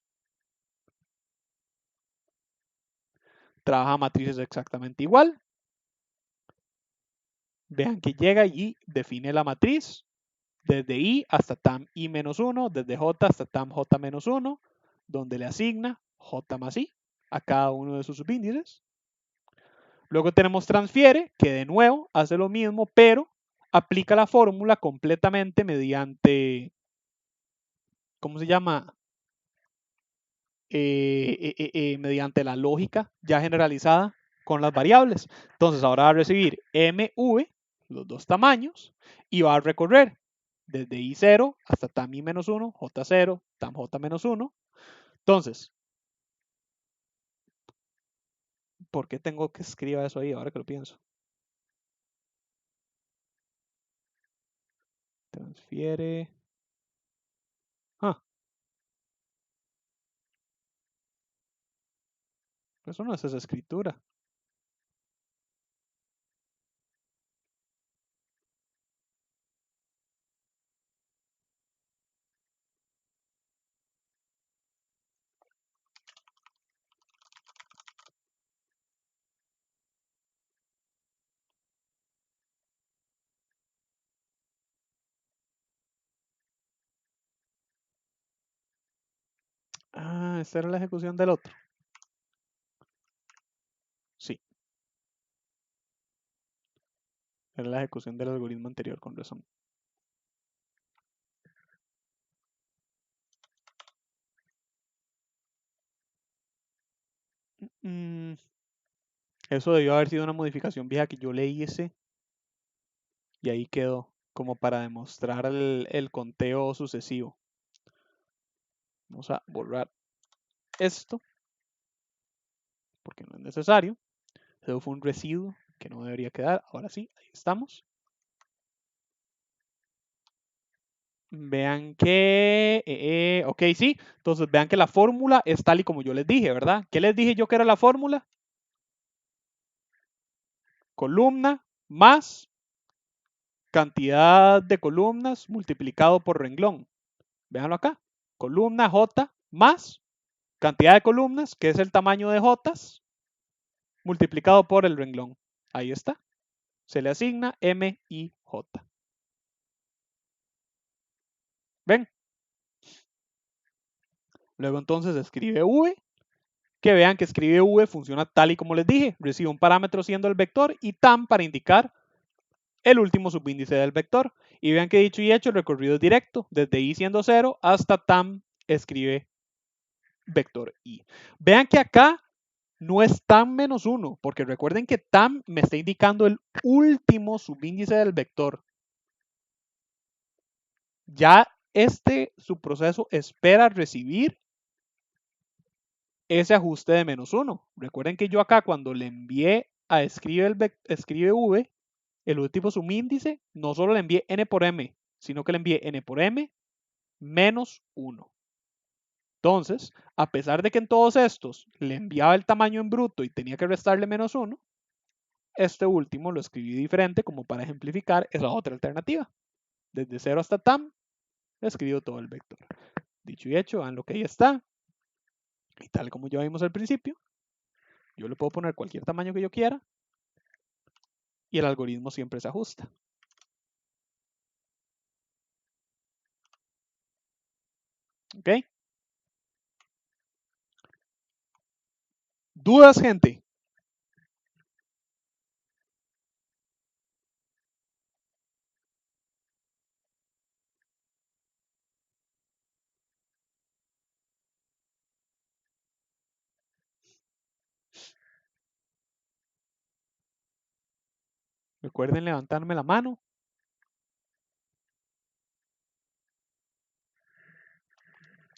Trabaja matrices exactamente igual. Vean que llega y define la matriz desde i hasta tam i menos 1, desde j hasta tam j menos 1, donde le asigna j más i a cada uno de sus subíndices. Luego tenemos transfiere, que de nuevo hace lo mismo, pero aplica la fórmula completamente mediante, ¿cómo se llama? Mediante la lógica ya generalizada con las variables. Entonces ahora va a recibir mv, los dos tamaños, y va a recorrer desde i0 hasta tam i-1, j0, tam j-1. Entonces, ¿por qué tengo que escribir eso ahí ahora que lo pienso? Transfiere. Ah, eso no es esa escritura. Ah, esta era la ejecución del otro. Sí, era la ejecución del algoritmo anterior, con razón. Mm, Eso debió haber sido una modificación vieja que yo le hice y ahí quedó, como para demostrar el conteo sucesivo. Vamos a borrar esto, porque no es necesario. Eso fue un residuo que no debería quedar. Ahora sí, ahí estamos. Vean que, ok, sí. Entonces vean que la fórmula es tal y como yo les dije, ¿verdad? ¿Qué les dije yo que era la fórmula? Columna más cantidad de columnas multiplicado por renglón. Véanlo acá. Columna J más cantidad de columnas, que es el tamaño de J, multiplicado por el renglón. Ahí está. Se le asigna M y J. ¿Ven? Luego entonces escribe V, que vean que escribe V funciona tal y como les dije. Recibe un parámetro siendo el vector y tam para indicar el último subíndice del vector. Y vean que dicho y hecho el recorrido es directo, desde i siendo 0 hasta tam escribe vector i. Vean que acá no es tam menos 1, porque recuerden que tam me está indicando el último subíndice del vector. Ya este subproceso espera recibir ese ajuste de menos 1. Recuerden que yo acá cuando le envié a escribe v, el último subíndice, no solo le envié n por m, sino que le envié n por m menos 1. Entonces, a pesar de que en todos estos le enviaba el tamaño en bruto y tenía que restarle menos 1, este último lo escribí diferente como para ejemplificar esa otra alternativa. Desde 0 hasta tam, escribo todo el vector. Dicho y hecho, vean lo que ahí está. Y tal como ya vimos al principio, yo le puedo poner cualquier tamaño que yo quiera y el algoritmo siempre se ajusta. ¿Ok? ¿Dudas, gente? Recuerden levantarme la mano.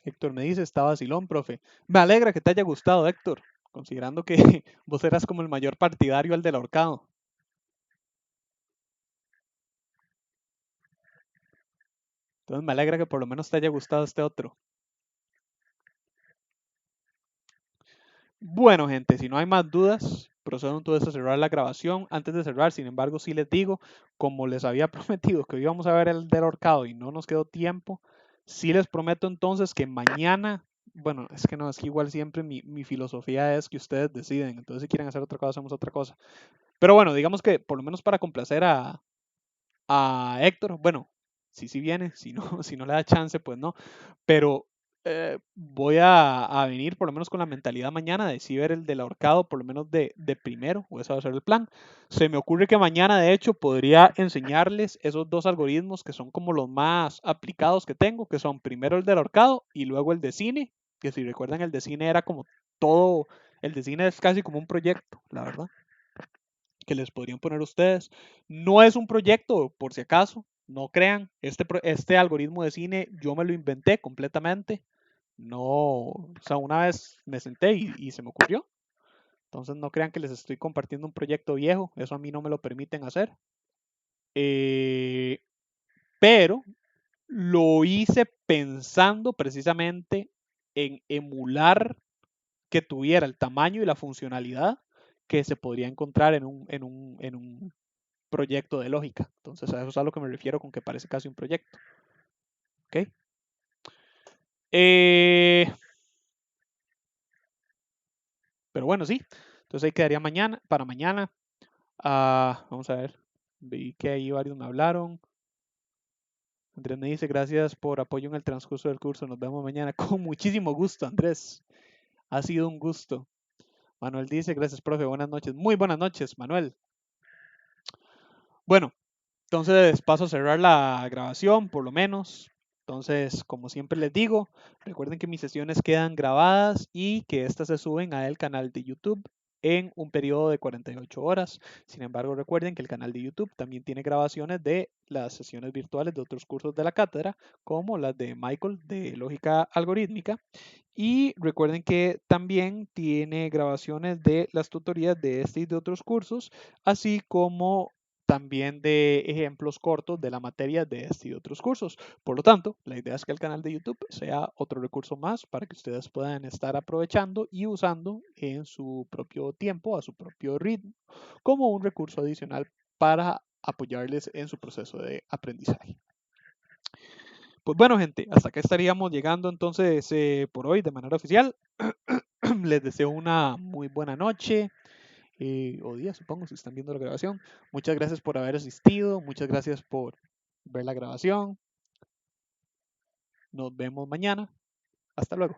Héctor me dice, está vacilón, profe. Me alegra que te haya gustado, Héctor, considerando que vos eras como el mayor partidario al del ahorcado. Entonces me alegra que por lo menos te haya gustado este otro. Bueno, gente, si no hay más dudas, procedo entonces a cerrar la grabación. Antes de cerrar, sin embargo, sí les digo, como les había prometido que íbamos a ver el del ahorcado y no nos quedó tiempo, sí les prometo entonces que mañana, bueno, es que no, es que igual siempre mi filosofía es que ustedes deciden, entonces si quieren hacer otra cosa, hacemos otra cosa. Pero bueno, digamos que por lo menos para complacer a Héctor, bueno, sí viene, si no, si no le da chance, pues no, pero voy a venir por lo menos con la mentalidad mañana de sí ver el del ahorcado, por lo menos de primero, o ese va a ser el plan. Se me ocurre que mañana, de hecho, podría enseñarles esos dos algoritmos que son como los más aplicados que tengo, que son primero el del ahorcado y luego el de cine, que si recuerdan el de cine era como todo, el de cine es casi como un proyecto, la verdad que les podrían poner ustedes. No es un proyecto, por si acaso, no crean, este algoritmo de cine yo me lo inventé completamente. No, o sea, una vez me senté y se me ocurrió. Entonces no crean que les estoy compartiendo un proyecto viejo, eso a mí no me lo permiten hacer. Eh, pero lo hice pensando precisamente en emular que tuviera el tamaño y la funcionalidad que se podría encontrar en un proyecto de lógica. Entonces, a eso es a lo que me refiero con que parece casi un proyecto. ¿Ok? Eh, pero bueno, sí. Entonces ahí quedaría mañana, para mañana. Vamos a ver. Vi que ahí varios me hablaron. Andrés me dice, gracias por apoyo en el transcurso del curso. Nos vemos mañana. Con muchísimo gusto, Andrés. Ha sido un gusto. Manuel dice, gracias, profe. Buenas noches. Muy buenas noches, Manuel. Bueno, entonces paso a cerrar la grabación, por lo menos. Entonces, como siempre les digo, recuerden que mis sesiones quedan grabadas y que estas se suben al canal de YouTube en un periodo de 48 horas. Sin embargo, recuerden que el canal de YouTube también tiene grabaciones de las sesiones virtuales de otros cursos de la cátedra, como las de Michael de lógica algorítmica. Y recuerden que también tiene grabaciones de las tutorías de este y de otros cursos, así como también de ejemplos cortos de la materia de este y otros cursos. Por lo tanto, la idea es que el canal de YouTube sea otro recurso más para que ustedes puedan estar aprovechando y usando en su propio tiempo, a su propio ritmo, como un recurso adicional para apoyarles en su proceso de aprendizaje. Pues bueno, gente, hasta acá estaríamos llegando entonces por hoy de manera oficial. Les deseo una muy buena noche o día, supongo, si están viendo la grabación. Muchas gracias por haber asistido, muchas gracias por ver la grabación. Nos vemos mañana. Hasta luego.